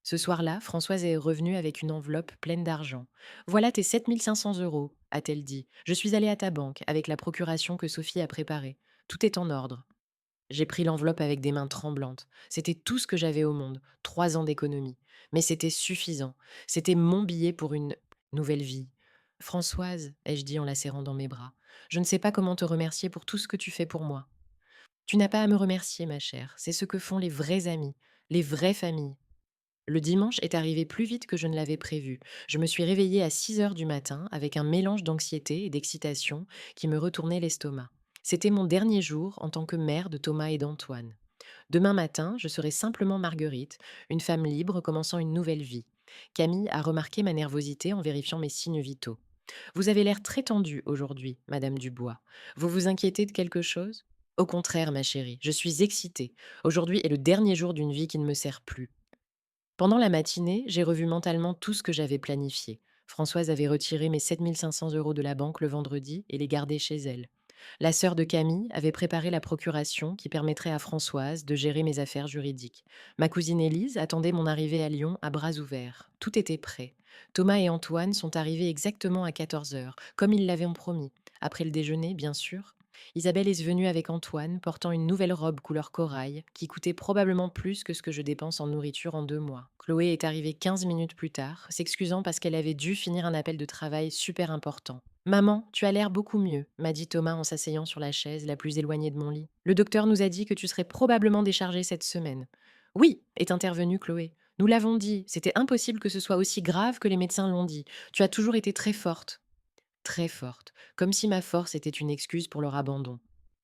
Ce soir-là, Françoise est revenue avec une enveloppe pleine d'argent. Voilà tes 7 500 €, a-t-elle dit. Je suis allée à ta banque avec la procuration que Sophie a préparée. Tout est en ordre. J'ai pris l'enveloppe avec des mains tremblantes. C'était tout ce que j'avais au monde, 3 ans d'économie. Mais c'était suffisant. C'était mon billet pour une nouvelle vie. Françoise, ai-je dit en la serrant dans mes bras, je ne sais pas comment te remercier pour tout ce que tu fais pour moi. Tu n'as pas à me remercier, ma chère. C'est ce que font les vrais amis, les vraies familles. Le dimanche est arrivé plus vite que je ne l'avais prévu. Je me suis réveillée à 6 heures du matin avec un mélange d'anxiété et d'excitation qui me retournait l'estomac. C'était mon dernier jour en tant que mère de Thomas et d'Antoine. Demain matin, je serai simplement Marguerite, une femme libre commençant une nouvelle vie. Camille a remarqué ma nervosité en vérifiant mes signes vitaux. Vous avez l'air très tendue aujourd'hui, Madame Dubois. Vous vous inquiétez de quelque chose? Au contraire, ma chérie, je suis excitée. Aujourd'hui est le dernier jour d'une vie qui ne me sert plus. Pendant la matinée, j'ai revu mentalement tout ce que j'avais planifié. Françoise avait retiré mes 7 500 € de la banque le vendredi et les gardé chez elle. La sœur de Camille avait préparé la procuration qui permettrait à Françoise de gérer mes affaires juridiques. Ma cousine Élise attendait mon arrivée à Lyon à bras ouverts. Tout était prêt. Thomas et Antoine sont arrivés exactement à 14 heures, comme ils l'avaient promis. Après le déjeuner, bien sûr. Isabelle est venue avec Antoine, portant une nouvelle robe couleur corail, qui coûtait probablement plus que ce que je dépense en nourriture en 2 mois. Chloé est arrivée 15 minutes plus tard, s'excusant parce qu'elle avait dû finir un appel de travail super important. Maman, tu as l'air beaucoup mieux, m'a dit Thomas en s'asseyant sur la chaise la plus éloignée de mon lit. Le docteur nous a dit que tu serais probablement déchargée cette semaine. Oui, est intervenue Chloé. Nous l'avons dit, c'était impossible que ce soit aussi grave que les médecins l'ont dit. Tu as toujours été très forte. Très forte, comme si ma force était une excuse pour leur abandon.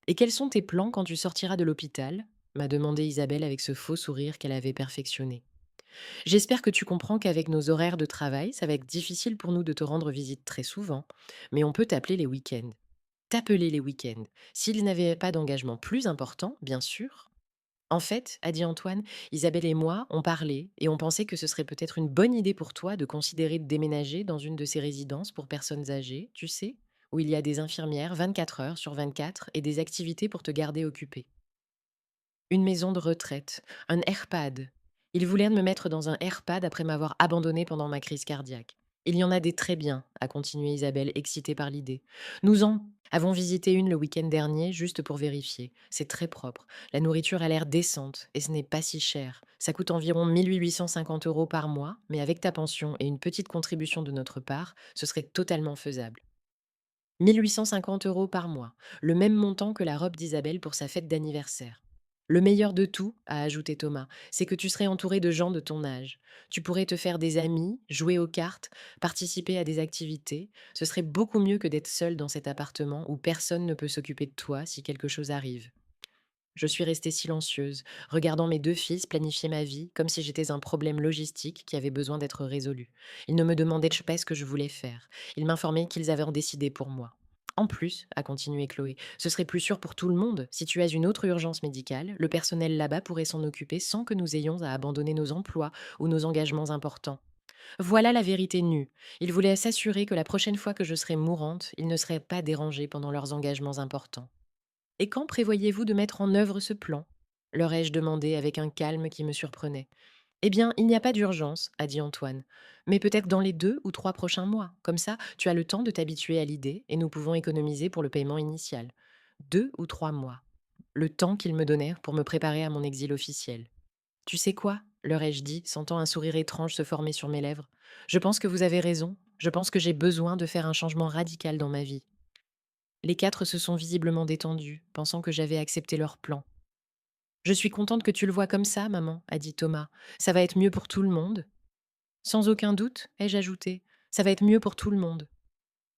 Et quels sont tes plans quand tu sortiras de l'hôpital m'a demandé Isabelle avec ce faux sourire qu'elle avait perfectionné. J'espère que tu comprends qu'avec nos horaires de travail, ça va être difficile pour nous de te rendre visite très souvent, mais on peut t'appeler les week-ends. T'appeler les week-ends. S'ils n'avaient pas d'engagement plus important, bien sûr. En fait, a dit Antoine, Isabelle et moi, on parlait et on pensait que ce serait peut-être une bonne idée pour toi de considérer de déménager dans une de ces résidences pour personnes âgées, tu sais, où il y a des infirmières 24 heures sur 24 et des activités pour te garder occupé. Une maison de retraite, un EHPAD. Ils voulaient me mettre dans un EHPAD après m'avoir abandonné pendant ma crise cardiaque. Il y en a des très bien, a continué Isabelle, excitée par l'idée. Nous en avons visité une le week-end dernier, juste pour vérifier. C'est très propre. La nourriture a l'air décente et ce n'est pas si cher. Ça coûte environ 1 850 € par mois, mais avec ta pension et une petite contribution de notre part, ce serait totalement faisable. 1 850 € par mois, le même montant que la robe d'Isabelle pour sa fête d'anniversaire. Le meilleur de tout, a ajouté Thomas, c'est que tu serais entouré de gens de ton âge. Tu pourrais te faire des amis, jouer aux cartes, participer à des activités. Ce serait beaucoup mieux que d'être seul dans cet appartement où personne ne peut s'occuper de toi si quelque chose arrive. Je suis restée silencieuse, regardant mes 2 fils planifier ma vie comme si j'étais un problème logistique qui avait besoin d'être résolu. Ils ne me demandaient pas ce que je voulais faire. Ils m'informaient qu'ils avaient en décidé pour moi. En plus, a continué Chloé, ce serait plus sûr pour tout le monde. Si tu as une autre urgence médicale, le personnel là-bas pourrait s'en occuper sans que nous ayons à abandonner nos emplois ou nos engagements importants. Voilà la vérité nue. Ils voulaient s'assurer que la prochaine fois que je serais mourante, ils ne seraient pas dérangés pendant leurs engagements importants. Et quand prévoyez-vous de mettre en œuvre ce plan leur ai-je demandé avec un calme qui me surprenait. Eh bien, il n'y a pas d'urgence, a dit Antoine. Mais peut-être dans les 2 ou 3 prochains mois. Comme ça, tu as le temps de t'habituer à l'idée et nous pouvons économiser pour le paiement initial. 2 ou 3 mois. Le temps qu'ils me donnèrent pour me préparer à mon exil officiel. Tu sais quoi leur ai-je dit, sentant un sourire étrange se former sur mes lèvres. Je pense que vous avez raison. Je pense que j'ai besoin de faire un changement radical dans ma vie. Les 4 se sont visiblement détendus, pensant que j'avais accepté leur plan. Je suis contente que tu le vois comme ça, maman, a dit Thomas. Ça va être mieux pour tout le monde. Sans aucun doute, ai-je ajouté. Ça va être mieux pour tout le monde.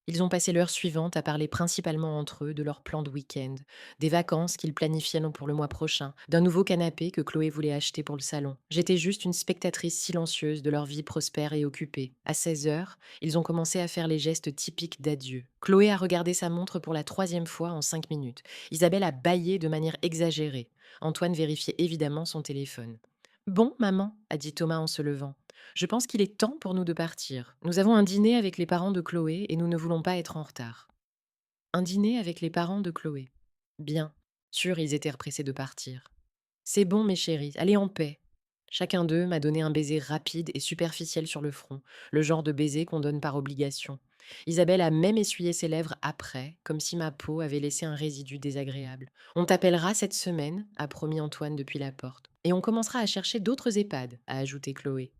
Ils ont passé l'heure suivante à parler principalement entre eux de leur plan de week-end, des vacances qu'ils planifiaient pour le mois prochain, d'un nouveau canapé que Chloé voulait acheter pour le salon. J'étais juste une spectatrice silencieuse de leur vie prospère et occupée. À 16 heures, ils ont commencé à faire les gestes typiques d'adieu. Chloé a regardé sa montre pour la 3e fois en 5 minutes. Isabelle a bâillé de manière exagérée. Antoine vérifiait évidemment son téléphone. Bon, maman, a dit Thomas en se levant. Je pense qu'il est temps pour nous de partir. Nous avons un dîner avec les parents de Chloé et nous ne voulons pas être en retard. Un dîner avec les parents de Chloé. Bien. Sûr, ils étaient pressés de partir. C'est bon, mes chéris, allez en paix. Chacun d'eux m'a donné un baiser rapide et superficiel sur le front, le genre de baiser qu'on donne par obligation. Isabelle a même essuyé ses lèvres après, comme si ma peau avait laissé un résidu désagréable. On t'appellera cette semaine, a promis Antoine depuis la porte. Et on commencera à chercher d'autres EHPAD, a ajouté Chloé.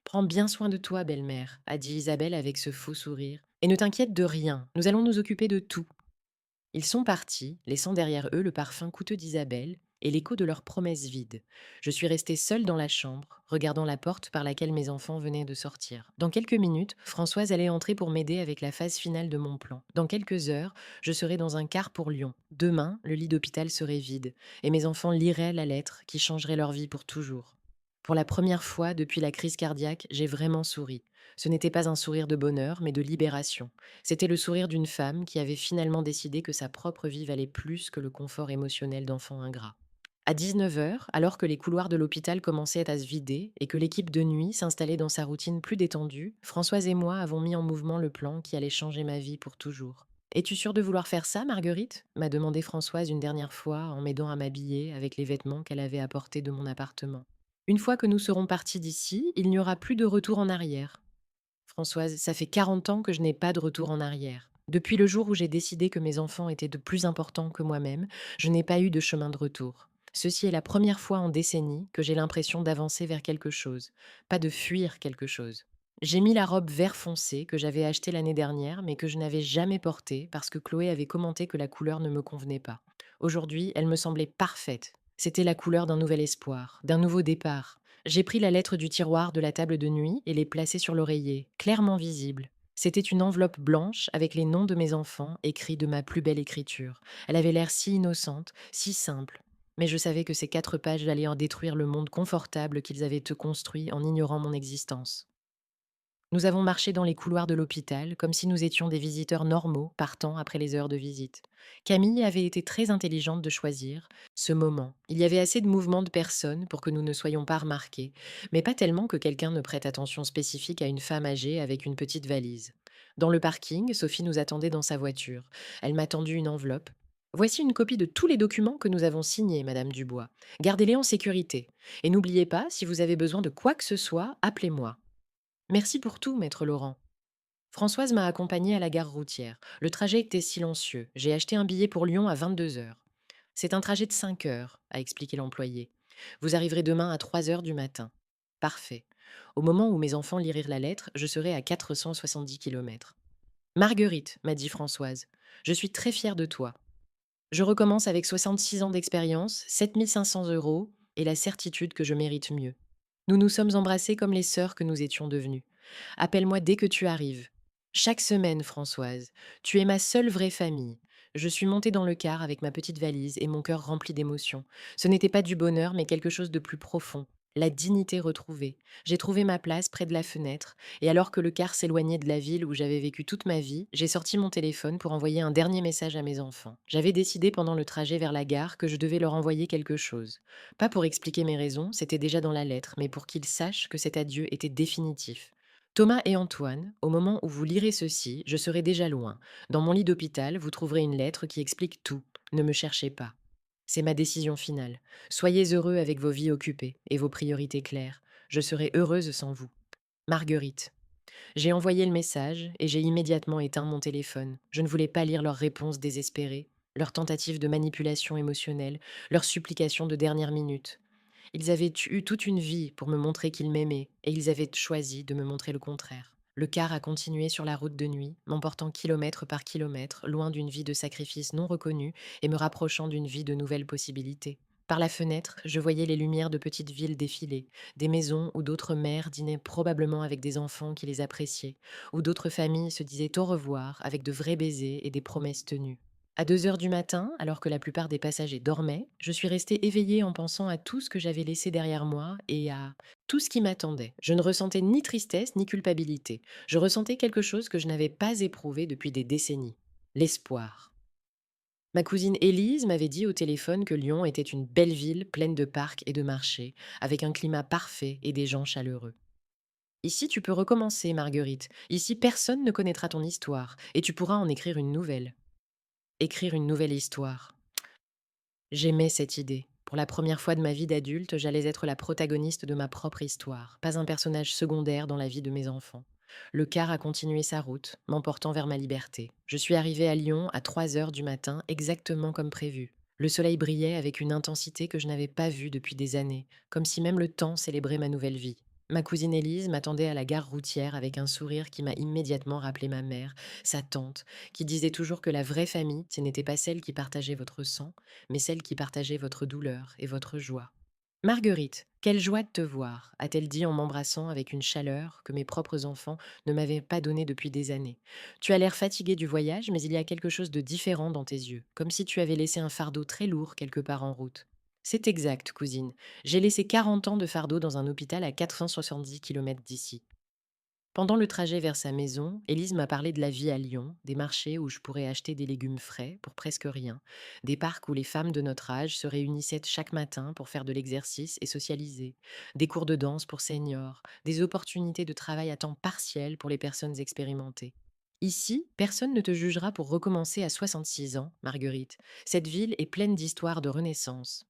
Prends bien soin de toi, belle-mère, a dit Isabelle avec ce faux sourire. Et ne t'inquiète de rien, nous allons nous occuper de tout. Ils sont partis, laissant derrière eux le parfum coûteux d'Isabelle et l'écho de leurs promesses vides. Je suis restée seule dans la chambre, regardant la porte par laquelle mes enfants venaient de sortir. Dans quelques minutes, Françoise allait entrer pour m'aider avec la phase finale de mon plan. Dans quelques heures, je serai dans un car pour Lyon. Demain, le lit d'hôpital serait vide, et mes enfants liraient la lettre qui changerait leur vie pour toujours. Pour la première fois depuis la crise cardiaque, j'ai vraiment souri. Ce n'était pas un sourire de bonheur, mais de libération. C'était le sourire d'une femme qui avait finalement décidé que sa propre vie valait plus que le confort émotionnel d'enfant ingrat. À 19 heures, alors que les couloirs de l'hôpital commençaient à se vider et que l'équipe de nuit s'installait dans sa routine plus détendue, Françoise et moi avons mis en mouvement le plan qui allait changer ma vie pour toujours. Es-tu sûre de vouloir faire ça, Marguerite m'a demandé Françoise une dernière fois en m'aidant à m'habiller avec les vêtements qu'elle avait apportés de mon appartement. Une fois que nous serons partis d'ici, il n'y aura plus de retour en arrière. Françoise, ça fait 40 ans que je n'ai pas de retour en arrière. Depuis le jour où j'ai décidé que mes enfants étaient de plus importants que moi-même, je n'ai pas eu de chemin de retour. Ceci est la première fois en décennies que j'ai l'impression d'avancer vers quelque chose, pas de fuir quelque chose. J'ai mis la robe vert foncé que j'avais achetée l'année dernière, mais que je n'avais jamais portée parce que Chloé avait commenté que la couleur ne me convenait pas. Aujourd'hui, elle me semblait parfaite. C'était la couleur d'un nouvel espoir, d'un nouveau départ. J'ai pris la lettre du tiroir de la table de nuit et l'ai placée sur l'oreiller, clairement visible. C'était une enveloppe blanche avec les noms de mes enfants écrits de ma plus belle écriture. Elle avait l'air si innocente, si simple. Mais je savais que ces 4 pages allaient en détruire le monde confortable qu'ils avaient te construit en ignorant mon existence. Nous avons marché dans les couloirs de l'hôpital comme si nous étions des visiteurs normaux partant après les heures de visite. Camille avait été très intelligente de choisir ce moment. Il y avait assez de mouvements de personnes pour que nous ne soyons pas remarqués, mais pas tellement que quelqu'un ne prête attention spécifique à une femme âgée avec une petite valise. Dans le parking, Sophie nous attendait dans sa voiture. Elle m'a tendu une enveloppe. Voici une copie de tous les documents que nous avons signés, Madame Dubois. Gardez-les en sécurité. Et n'oubliez pas, si vous avez besoin de quoi que ce soit, appelez-moi. Merci pour tout, maître Laurent. Françoise m'a accompagnée à la gare routière. Le trajet était silencieux. J'ai acheté un billet pour Lyon à 22 heures. C'est un trajet de 5 heures, a expliqué l'employé. Vous arriverez demain à 3 heures du matin. Parfait. Au moment où mes enfants lirirent la lettre, je serai à 470 kilomètres. Marguerite, m'a dit Françoise, je suis très fière de toi. Je recommence avec 66 ans d'expérience, 7 500 € et la certitude que je mérite mieux. Nous nous sommes embrassés comme les sœurs que nous étions devenues. Appelle-moi dès que tu arrives. Chaque semaine, Françoise, tu es ma seule vraie famille. Je suis montée dans le car avec ma petite valise et mon cœur rempli d'émotions. Ce n'était pas du bonheur, mais quelque chose de plus profond. La dignité retrouvée. J'ai trouvé ma place près de la fenêtre, et alors que le car s'éloignait de la ville où j'avais vécu toute ma vie, j'ai sorti mon téléphone pour envoyer un dernier message à mes enfants. J'avais décidé pendant le trajet vers la gare que je devais leur envoyer quelque chose. Pas pour expliquer mes raisons, c'était déjà dans la lettre, mais pour qu'ils sachent que cet adieu était définitif. Thomas et Antoine, au moment où vous lirez ceci, je serai déjà loin. Dans mon lit d'hôpital, vous trouverez une lettre qui explique tout. Ne me cherchez pas. C'est ma décision finale. Soyez heureux avec vos vies occupées et vos priorités claires. Je serai heureuse sans vous. Marguerite. J'ai envoyé le message et j'ai immédiatement éteint mon téléphone. Je ne voulais pas lire leurs réponses désespérées, leurs tentatives de manipulation émotionnelle, leurs supplications de dernière minute. Ils avaient eu toute une vie pour me montrer qu'ils m'aimaient, et ils avaient choisi de me montrer le contraire. Le car a continué sur la route de nuit, m'emportant kilomètre par kilomètre, loin d'une vie de sacrifice non reconnue et me rapprochant d'une vie de nouvelles possibilités. Par la fenêtre, je voyais les lumières de petites villes défiler, des maisons où d'autres mères dînaient probablement avec des enfants qui les appréciaient, où d'autres familles se disaient au revoir avec de vrais baisers et des promesses tenues. À 2 heures du matin, alors que la plupart des passagers dormaient, je suis restée éveillée en pensant à tout ce que j'avais laissé derrière moi et à tout ce qui m'attendait. Je ne ressentais ni tristesse ni culpabilité. Je ressentais quelque chose que je n'avais pas éprouvé depuis des décennies. L'espoir. Ma cousine Élise m'avait dit au téléphone que Lyon était une belle ville pleine de parcs et de marchés, avec un climat parfait et des gens chaleureux. Ici, tu peux recommencer, Marguerite. Ici, personne ne connaîtra ton histoire, et tu pourras en écrire une nouvelle. Écrire une nouvelle histoire. J'aimais cette idée. Pour la première fois de ma vie d'adulte, j'allais être la protagoniste de ma propre histoire, pas un personnage secondaire dans la vie de mes enfants. Le car a continué sa route, m'emportant vers ma liberté. Je suis arrivée à Lyon à 3 heures du matin, exactement comme prévu. Le soleil brillait avec une intensité que je n'avais pas vue depuis des années, comme si même le temps célébrait ma nouvelle vie. Ma cousine Élise m'attendait à la gare routière avec un sourire qui m'a immédiatement rappelé ma mère, sa tante, qui disait toujours que la vraie famille, ce n'était pas celle qui partageait votre sang, mais celle qui partageait votre douleur et votre joie. Marguerite, quelle joie de te voir, a-t-elle dit en m'embrassant avec une chaleur que mes propres enfants ne m'avaient pas donnée depuis des années. Tu as l'air fatiguée du voyage, mais il y a quelque chose de différent dans tes yeux, comme si tu avais laissé un fardeau très lourd quelque part en route. C'est exact, cousine. J'ai laissé 40 ans de fardeau dans un hôpital à 470 km d'ici. Pendant le trajet vers sa maison, Élise m'a parlé de la vie à Lyon, des marchés où je pourrais acheter des légumes frais pour presque rien, des parcs où les femmes de notre âge se réunissaient chaque matin pour faire de l'exercice et socialiser, des cours de danse pour seniors, des opportunités de travail à temps partiel pour les personnes expérimentées. Ici, personne ne te jugera pour recommencer à 66 ans, Marguerite. Cette ville est pleine d'histoires de renaissance.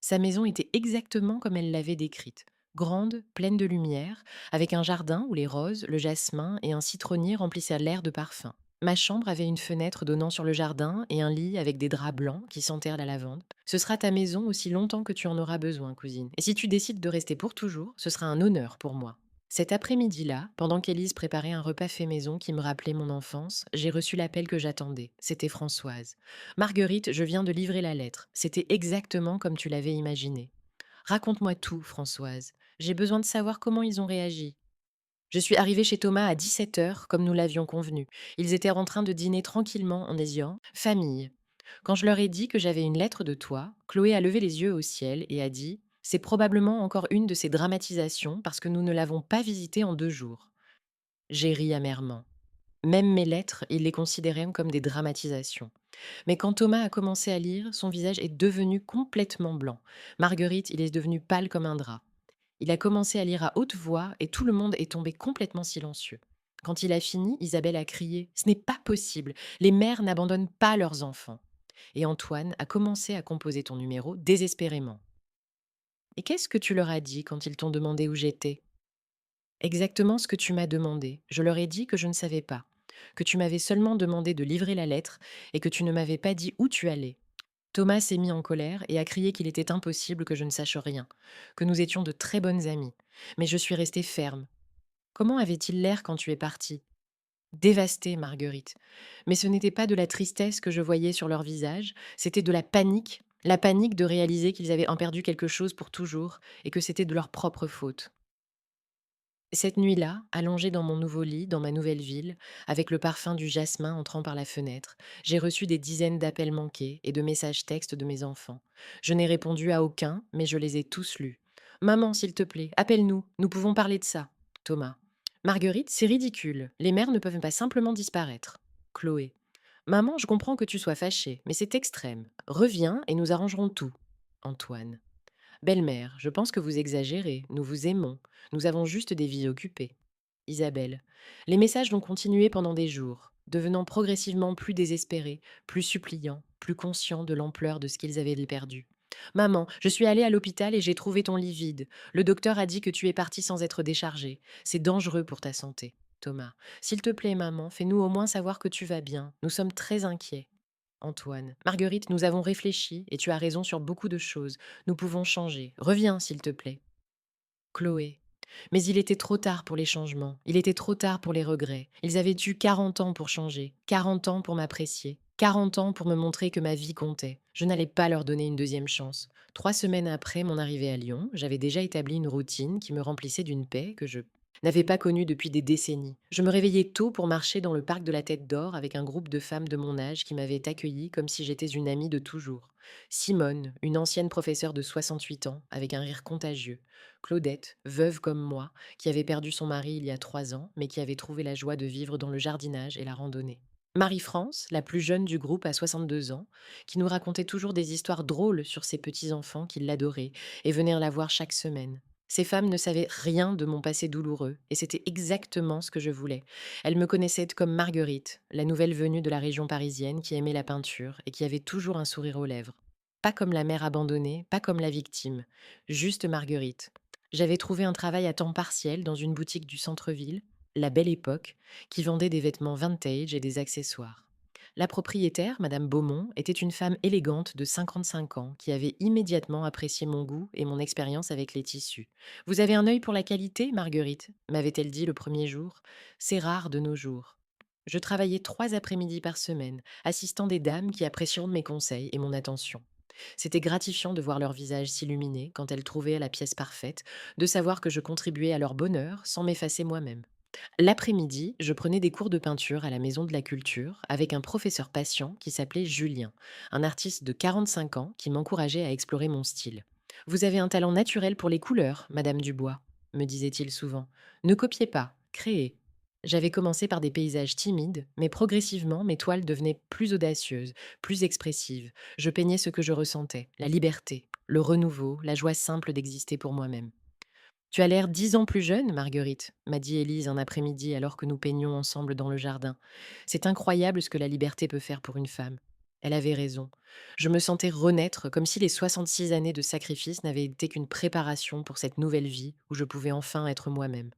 Sa maison était exactement comme elle l'avait décrite. Grande, pleine de lumière, avec un jardin où les roses, le jasmin et un citronnier remplissaient l'air de parfum. Ma chambre avait une fenêtre donnant sur le jardin et un lit avec des draps blancs qui sentèrent la lavande. Ce sera ta maison aussi longtemps que tu en auras besoin, cousine. Et si tu décides de rester pour toujours, ce sera un honneur pour moi. Cet après-midi-là, pendant qu'Élise préparait un repas fait maison qui me rappelait mon enfance, j'ai reçu l'appel que j'attendais. C'était Françoise. Marguerite, je viens de livrer la lettre. C'était exactement comme tu l'avais imaginé. Raconte-moi tout, Françoise. J'ai besoin de savoir comment ils ont réagi. Je suis arrivée chez Thomas à 17 heures, comme nous l'avions convenu. Ils étaient en train de dîner tranquillement en disant famille. Quand je leur ai dit que j'avais une lettre de toi, Chloé a levé les yeux au ciel et a dit c'est probablement encore une de ces dramatisations parce que nous ne l'avons pas visitée en 2 jours. J'ai ri amèrement. Même mes lettres, il les considérait comme des dramatisations. Mais quand Thomas a commencé à lire, son visage est devenu complètement blanc. Marguerite, il est devenu pâle comme un drap. Il a commencé à lire à haute voix et tout le monde est tombé complètement silencieux. Quand il a fini, Isabelle a crié ce n'est pas possible, les mères n'abandonnent pas leurs enfants. Et Antoine a commencé à composer ton numéro désespérément. Et qu'est-ce que tu leur as dit quand ils t'ont demandé où j'étais? Exactement ce que tu m'as demandé. Je leur ai dit que je ne savais pas, que tu m'avais seulement demandé de livrer la lettre et que tu ne m'avais pas dit où tu allais. Thomas s'est mis en colère et a crié qu'il était impossible que je ne sache rien, que nous étions de très bonnes amies. Mais je suis restée ferme. Comment avait-il l'air quand tu es partie? Dévastée, Marguerite. Mais ce n'était pas de la tristesse que je voyais sur leur visage, c'était de la panique de réaliser qu'ils avaient en perdu quelque chose pour toujours et que c'était de leur propre faute. Cette nuit-là, allongée dans mon nouveau lit, dans ma nouvelle ville, avec le parfum du jasmin entrant par la fenêtre, j'ai reçu des dizaines d'appels manqués et de messages textes de mes enfants. Je n'ai répondu à aucun, mais je les ai tous lus. Maman, s'il te plaît, appelle-nous, nous pouvons parler de ça. Thomas. Marguerite, c'est ridicule. Les mères ne peuvent pas simplement disparaître. Chloé. Maman, je comprends que tu sois fâchée, mais c'est extrême. Reviens et nous arrangerons tout. Antoine. Belle-mère, je pense que vous exagérez, nous vous aimons, nous avons juste des vies occupées. Isabelle. Les messages vont continuer pendant des jours, devenant progressivement plus désespérés, plus suppliants, plus conscients de l'ampleur de ce qu'ils avaient perdu. Maman, je suis allée à l'hôpital et j'ai trouvé ton lit vide. Le docteur a dit que tu es partie sans être déchargée. C'est dangereux pour ta santé. Thomas. S'il te plaît, maman, fais-nous au moins savoir que tu vas bien. Nous sommes très inquiets. Antoine. Marguerite, nous avons réfléchi et tu as raison sur beaucoup de choses. Nous pouvons changer. Reviens, s'il te plaît. Chloé. Mais il était trop tard pour les changements. Il était trop tard pour les regrets. Ils avaient eu 40 ans pour changer. 40 ans pour m'apprécier. 40 ans pour me montrer que ma vie comptait. Je n'allais pas leur donner une deuxième chance. 3 semaines après mon arrivée à Lyon, j'avais déjà établi une routine qui me remplissait d'une paix que je n'avais pas connue depuis des décennies. Je me réveillais tôt pour marcher dans le parc de la Tête d'Or avec un groupe de femmes de mon âge qui m'avaient accueillie comme si j'étais une amie de toujours. Simone, une ancienne professeure de 68 ans, avec un rire contagieux. Claudette, veuve comme moi, qui avait perdu son mari il y a 3 ans, mais qui avait trouvé la joie de vivre dans le jardinage et la randonnée. Marie-France, la plus jeune du groupe à 62 ans, qui nous racontait toujours des histoires drôles sur ses petits-enfants qui l'adoraient et venaient la voir chaque semaine. Ces femmes ne savaient rien de mon passé douloureux, et c'était exactement ce que je voulais. Elles me connaissaient comme Marguerite, la nouvelle venue de la région parisienne qui aimait la peinture et qui avait toujours un sourire aux lèvres. Pas comme la mère abandonnée, pas comme la victime, juste Marguerite. J'avais trouvé un travail à temps partiel dans une boutique du centre-ville, La Belle Époque, qui vendait des vêtements vintage et des accessoires. La propriétaire, Madame Beaumont, était une femme élégante de 55 ans qui avait immédiatement apprécié mon goût et mon expérience avec les tissus. Vous avez un œil pour la qualité, Marguerite m'avait-elle dit le premier jour. C'est rare de nos jours. Je travaillais 3 après-midi par semaine, assistant des dames qui apprécient mes conseils et mon attention. C'était gratifiant de voir leur visage s'illuminer quand elles trouvaient la pièce parfaite, de savoir que je contribuais à leur bonheur sans m'effacer moi-même. L'après-midi, je prenais des cours de peinture à la Maison de la Culture avec un professeur patient qui s'appelait Julien, un artiste de 45 ans qui m'encourageait à explorer mon style. Vous avez un talent naturel pour les couleurs, Madame Dubois, me disait-il souvent. Ne copiez pas, créez. J'avais commencé par des paysages timides, mais progressivement, mes toiles devenaient plus audacieuses, plus expressives. Je peignais ce que je ressentais, la liberté, le renouveau, la joie simple d'exister pour moi-même. Tu as l'air 10 ans plus jeune, Marguerite, m'a dit Élise un après-midi alors que nous peignions ensemble dans le jardin. C'est incroyable ce que la liberté peut faire pour une femme. Elle avait raison. Je me sentais renaître comme si les 66 années de sacrifice n'avaient été qu'une préparation pour cette nouvelle vie où je pouvais enfin être moi-même.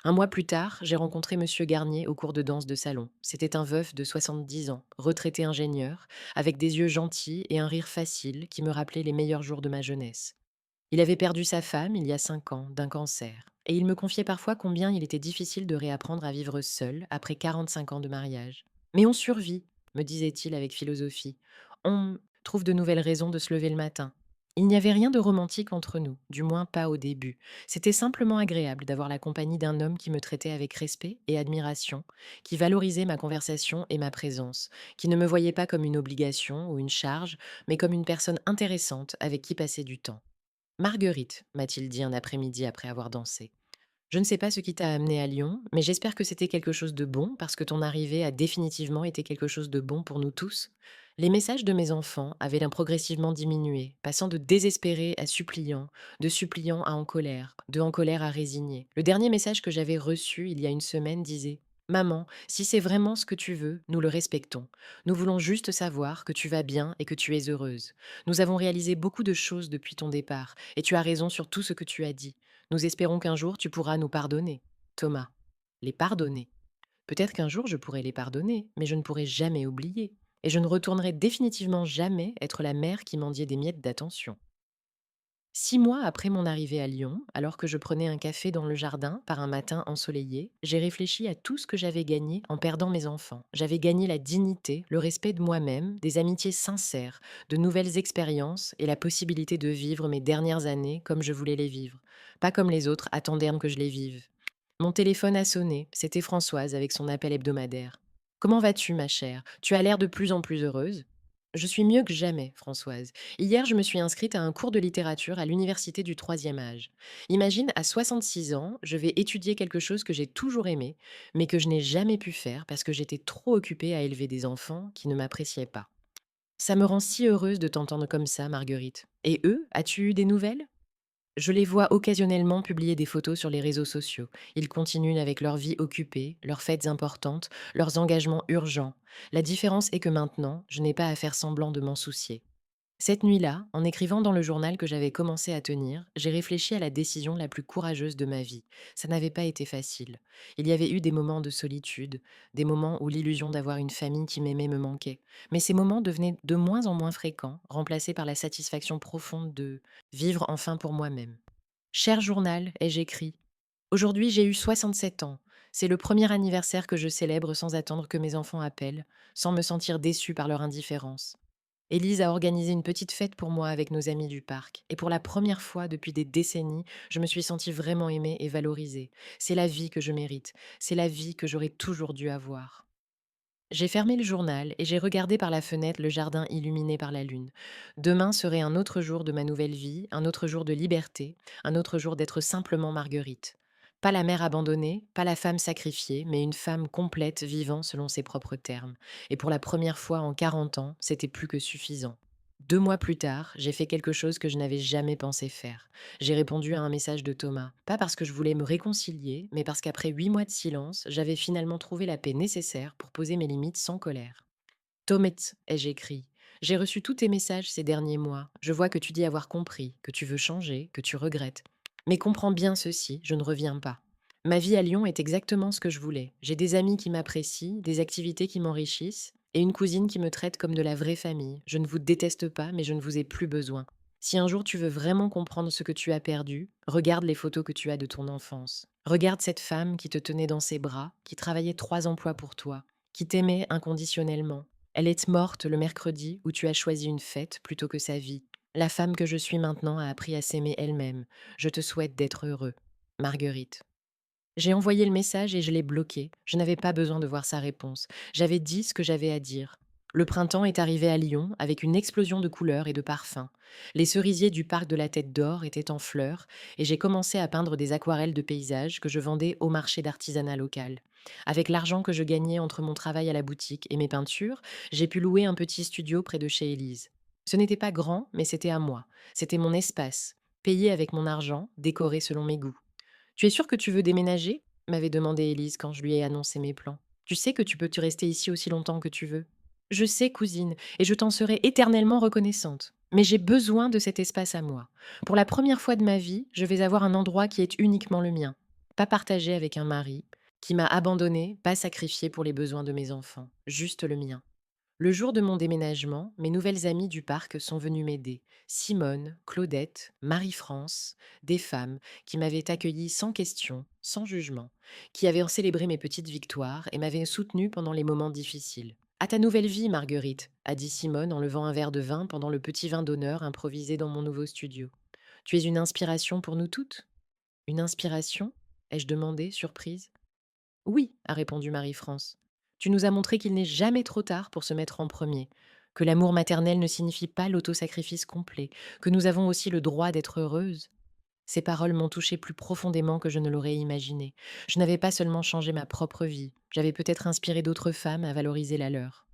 Un mois plus tard, j'ai rencontré Monsieur Garnier au cours de danse de salon. C'était un veuf de 70 ans, retraité ingénieur, avec des yeux gentils et un rire facile qui me rappelait les meilleurs jours de ma jeunesse. Il avait perdu sa femme il y a 5 ans d'un cancer, et il me confiait parfois combien il était difficile de réapprendre à vivre seul après 45 ans de mariage. Mais on survit, me disait-il avec philosophie. On trouve de nouvelles raisons de se lever le matin. Il n'y avait rien de romantique entre nous, du moins pas au début. C'était simplement agréable d'avoir la compagnie d'un homme qui me traitait avec respect et admiration, qui valorisait ma conversation et ma présence, qui ne me voyait pas comme une obligation ou une charge, mais comme une personne intéressante avec qui passer du temps. Marguerite, m'a-t-il dit un après-midi après avoir dansé. Je ne sais pas ce qui t'a amené à Lyon, mais j'espère que c'était quelque chose de bon parce que ton arrivée a définitivement été quelque chose de bon pour nous tous. Les messages de mes enfants avaient l'air progressivement diminué, passant de désespéré à suppliant, de suppliant à en colère, de en colère à résigné. Le dernier message que j'avais reçu il y a une semaine disait: Maman, si c'est vraiment ce que tu veux, nous le respectons. Nous voulons juste savoir que tu vas bien et que tu es heureuse. Nous avons réalisé beaucoup de choses depuis ton départ, et tu as raison sur tout ce que tu as dit. Nous espérons qu'un jour tu pourras nous pardonner. Thomas. Les pardonner. Peut-être qu'un jour je pourrai les pardonner, mais je ne pourrai jamais oublier. Et je ne retournerai définitivement jamais être la mère qui mendiait des miettes d'attention. 6 mois après mon arrivée à Lyon, alors que je prenais un café dans le jardin par un matin ensoleillé, j'ai réfléchi à tout ce que j'avais gagné en perdant mes enfants. J'avais gagné la dignité, le respect de moi-même, des amitiés sincères, de nouvelles expériences et la possibilité de vivre mes dernières années comme je voulais les vivre, pas comme les autres attendaient que je les vive. Mon téléphone a sonné, c'était Françoise avec son appel hebdomadaire. Comment vas-tu, ma chère? Tu as l'air de plus en plus heureuse. Je suis mieux que jamais, Françoise. Hier, je me suis inscrite à un cours de littérature à l'université du troisième âge. Imagine, à 66 ans, je vais étudier quelque chose que j'ai toujours aimé, mais que je n'ai jamais pu faire parce que j'étais trop occupée à élever des enfants qui ne m'appréciaient pas. Ça me rend si heureuse de t'entendre comme ça, Marguerite. Et eux, as-tu eu des nouvelles? Je les vois occasionnellement publier des photos sur les réseaux sociaux. Ils continuent avec leur vie occupée, leurs fêtes importantes, leurs engagements urgents. La différence est que maintenant, je n'ai pas à faire semblant de m'en soucier. Cette nuit-là, en écrivant dans le journal que j'avais commencé à tenir, j'ai réfléchi à la décision la plus courageuse de ma vie. Ça n'avait pas été facile. Il y avait eu des moments de solitude, des moments où l'illusion d'avoir une famille qui m'aimait me manquait. Mais ces moments devenaient de moins en moins fréquents, remplacés par la satisfaction profonde de vivre enfin pour moi-même. Cher journal, ai-je écrit, aujourd'hui j'ai eu 67 ans. C'est le premier anniversaire que je célèbre sans attendre que mes enfants appellent, sans me sentir déçue par leur indifférence. Élise a organisé une petite fête pour moi avec nos amis du parc. Et pour la première fois depuis des décennies, je me suis sentie vraiment aimée et valorisée. C'est la vie que je mérite. C'est la vie que j'aurais toujours dû avoir. J'ai fermé le journal et j'ai regardé par la fenêtre le jardin illuminé par la lune. Demain serait un autre jour de ma nouvelle vie, un autre jour de liberté, un autre jour d'être simplement Marguerite. Pas la mère abandonnée, pas la femme sacrifiée, mais une femme complète vivant selon ses propres termes. Et pour la première fois en 40 ans, c'était plus que suffisant. 2 mois plus tard, j'ai fait quelque chose que je n'avais jamais pensé faire. J'ai répondu à un message de Thomas. Pas parce que je voulais me réconcilier, mais parce qu'après 8 mois de silence, j'avais finalement trouvé la paix nécessaire pour poser mes limites sans colère. Thomas, ai-je écrit, j'ai reçu tous tes messages ces derniers mois. Je vois que tu dis avoir compris, que tu veux changer, que tu regrettes. Mais comprends bien ceci, je ne reviens pas. Ma vie à Lyon est exactement ce que je voulais. J'ai des amis qui m'apprécient, des activités qui m'enrichissent, et une cousine qui me traite comme de la vraie famille. Je ne vous déteste pas, mais je ne vous ai plus besoin. Si un jour tu veux vraiment comprendre ce que tu as perdu, regarde les photos que tu as de ton enfance. Regarde cette femme qui te tenait dans ses bras, qui travaillait 3 emplois pour toi, qui t'aimait inconditionnellement. Elle est morte le mercredi où tu as choisi une fête plutôt que sa vie. La femme que je suis maintenant a appris à s'aimer elle-même. Je te souhaite d'être heureux. Marguerite. J'ai envoyé le message et je l'ai bloqué. Je n'avais pas besoin de voir sa réponse. J'avais dit ce que j'avais à dire. Le printemps est arrivé à Lyon avec une explosion de couleurs et de parfums. Les cerisiers du parc de la Tête d'Or étaient en fleurs et j'ai commencé à peindre des aquarelles de paysages que je vendais au marché d'artisanat local. Avec l'argent que je gagnais entre mon travail à la boutique et mes peintures, j'ai pu louer un petit studio près de chez Élise. Ce n'était pas grand, mais c'était à moi. C'était mon espace, payé avec mon argent, décoré selon mes goûts. «Tu es sûre que tu veux déménager?» m'avait demandé Élise quand je lui ai annoncé mes plans. «Tu sais que tu peux te rester ici aussi longtemps que tu veux?» «Je sais, cousine, et je t'en serai éternellement reconnaissante. Mais j'ai besoin de cet espace à moi. Pour la première fois de ma vie, je vais avoir un endroit qui est uniquement le mien. Pas partagé avec un mari, qui m'a abandonné, pas sacrifié pour les besoins de mes enfants. Juste le mien.» Le jour de mon déménagement, mes nouvelles amies du parc sont venues m'aider. Simone, Claudette, Marie-France, des femmes qui m'avaient accueillie sans question, sans jugement, qui avaient célébré mes petites victoires et m'avaient soutenue pendant les moments difficiles. À ta nouvelle vie, Marguerite, a dit Simone en levant un verre de vin pendant le petit vin d'honneur improvisé dans mon nouveau studio. Tu es une inspiration pour nous toutes? Une inspiration? Ai-je demandé, surprise. Oui, a répondu Marie-France. Tu nous as montré qu'il n'est jamais trop tard pour se mettre en premier, que l'amour maternel ne signifie pas l'autosacrifice complet, que nous avons aussi le droit d'être heureuses. Ces paroles m'ont touchée plus profondément que je ne l'aurais imaginé. Je n'avais pas seulement changé ma propre vie, j'avais peut-être inspiré d'autres femmes à valoriser la leur.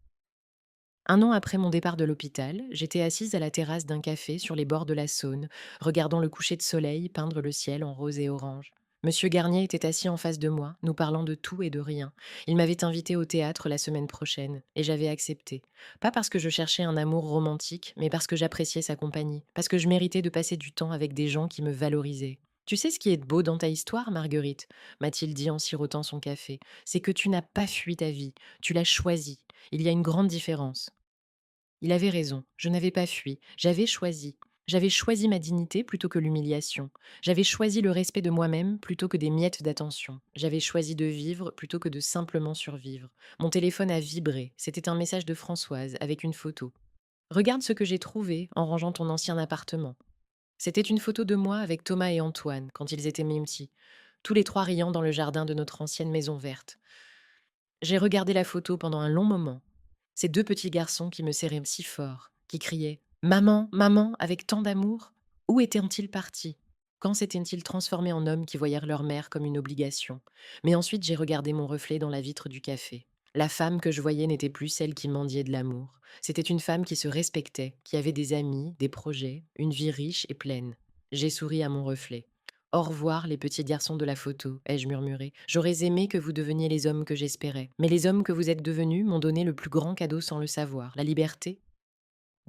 Un an après mon départ de l'hôpital, j'étais assise à la terrasse d'un café sur les bords de la Saône, regardant le coucher de soleil peindre le ciel en rose et orange. Monsieur Garnier était assis en face de moi, nous parlant de tout et de rien. Il m'avait invité au théâtre la semaine prochaine, et j'avais accepté. Pas parce que je cherchais un amour romantique, mais parce que j'appréciais sa compagnie, parce que je méritais de passer du temps avec des gens qui me valorisaient. Tu sais ce qui est beau dans ta histoire, Marguerite, m'a-t-il dit en sirotant son café, c'est que tu n'as pas fui ta vie, tu l'as choisie. Il y a une grande différence. Il avait raison, je n'avais pas fui, j'avais choisi. J'avais choisi ma dignité plutôt que l'humiliation. J'avais choisi le respect de moi-même plutôt que des miettes d'attention. J'avais choisi de vivre plutôt que de simplement survivre. Mon téléphone a vibré. C'était un message de Françoise avec une photo. Regarde ce que j'ai trouvé en rangeant ton ancien appartement. C'était une photo de moi avec Thomas et Antoine quand ils étaient petits, tous les trois riant dans le jardin de notre ancienne maison verte. J'ai regardé la photo pendant un long moment. Ces deux petits garçons qui me serraient si fort, qui criaient «Maman, maman!» avec tant d'amour. Où étaient-ils partis? Quand s'étaient-ils transformés en hommes qui voyèrent leur mère comme une obligation? Mais ensuite j'ai regardé mon reflet dans la vitre du café. La femme que je voyais n'était plus celle qui mendiait de l'amour. C'était une femme qui se respectait, qui avait des amis, des projets, une vie riche et pleine. J'ai souri à mon reflet. Au revoir, les petits garçons de la photo, ai-je murmuré. J'aurais aimé que vous deveniez les hommes que j'espérais. Mais les hommes que vous êtes devenus m'ont donné le plus grand cadeau sans le savoir, la liberté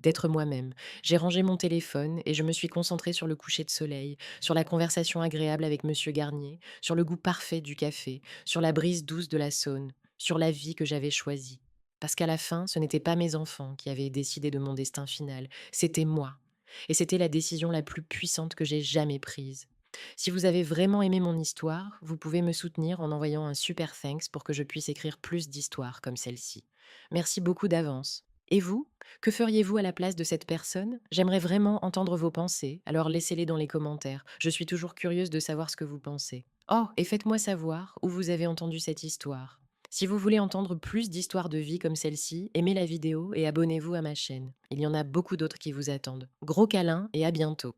d'être moi-même. J'ai rangé mon téléphone et je me suis concentrée sur le coucher de soleil, sur la conversation agréable avec Monsieur Garnier, sur le goût parfait du café, sur la brise douce de la Saône, sur la vie que j'avais choisie. Parce qu'à la fin, ce n'étaient pas mes enfants qui avaient décidé de mon destin final, c'était moi. Et c'était la décision la plus puissante que j'ai jamais prise. Si vous avez vraiment aimé mon histoire, vous pouvez me soutenir en envoyant un super thanks pour que je puisse écrire plus d'histoires comme celle-ci. Merci beaucoup d'avance. Et vous? Que feriez-vous à la place de cette personne? J'aimerais vraiment entendre vos pensées, alors laissez-les dans les commentaires. Je suis toujours curieuse de savoir ce que vous pensez. Oh, et faites-moi savoir où vous avez entendu cette histoire. Si vous voulez entendre plus d'histoires de vie comme celle-ci, aimez la vidéo et abonnez-vous à ma chaîne. Il y en a beaucoup d'autres qui vous attendent. Gros câlins et à bientôt.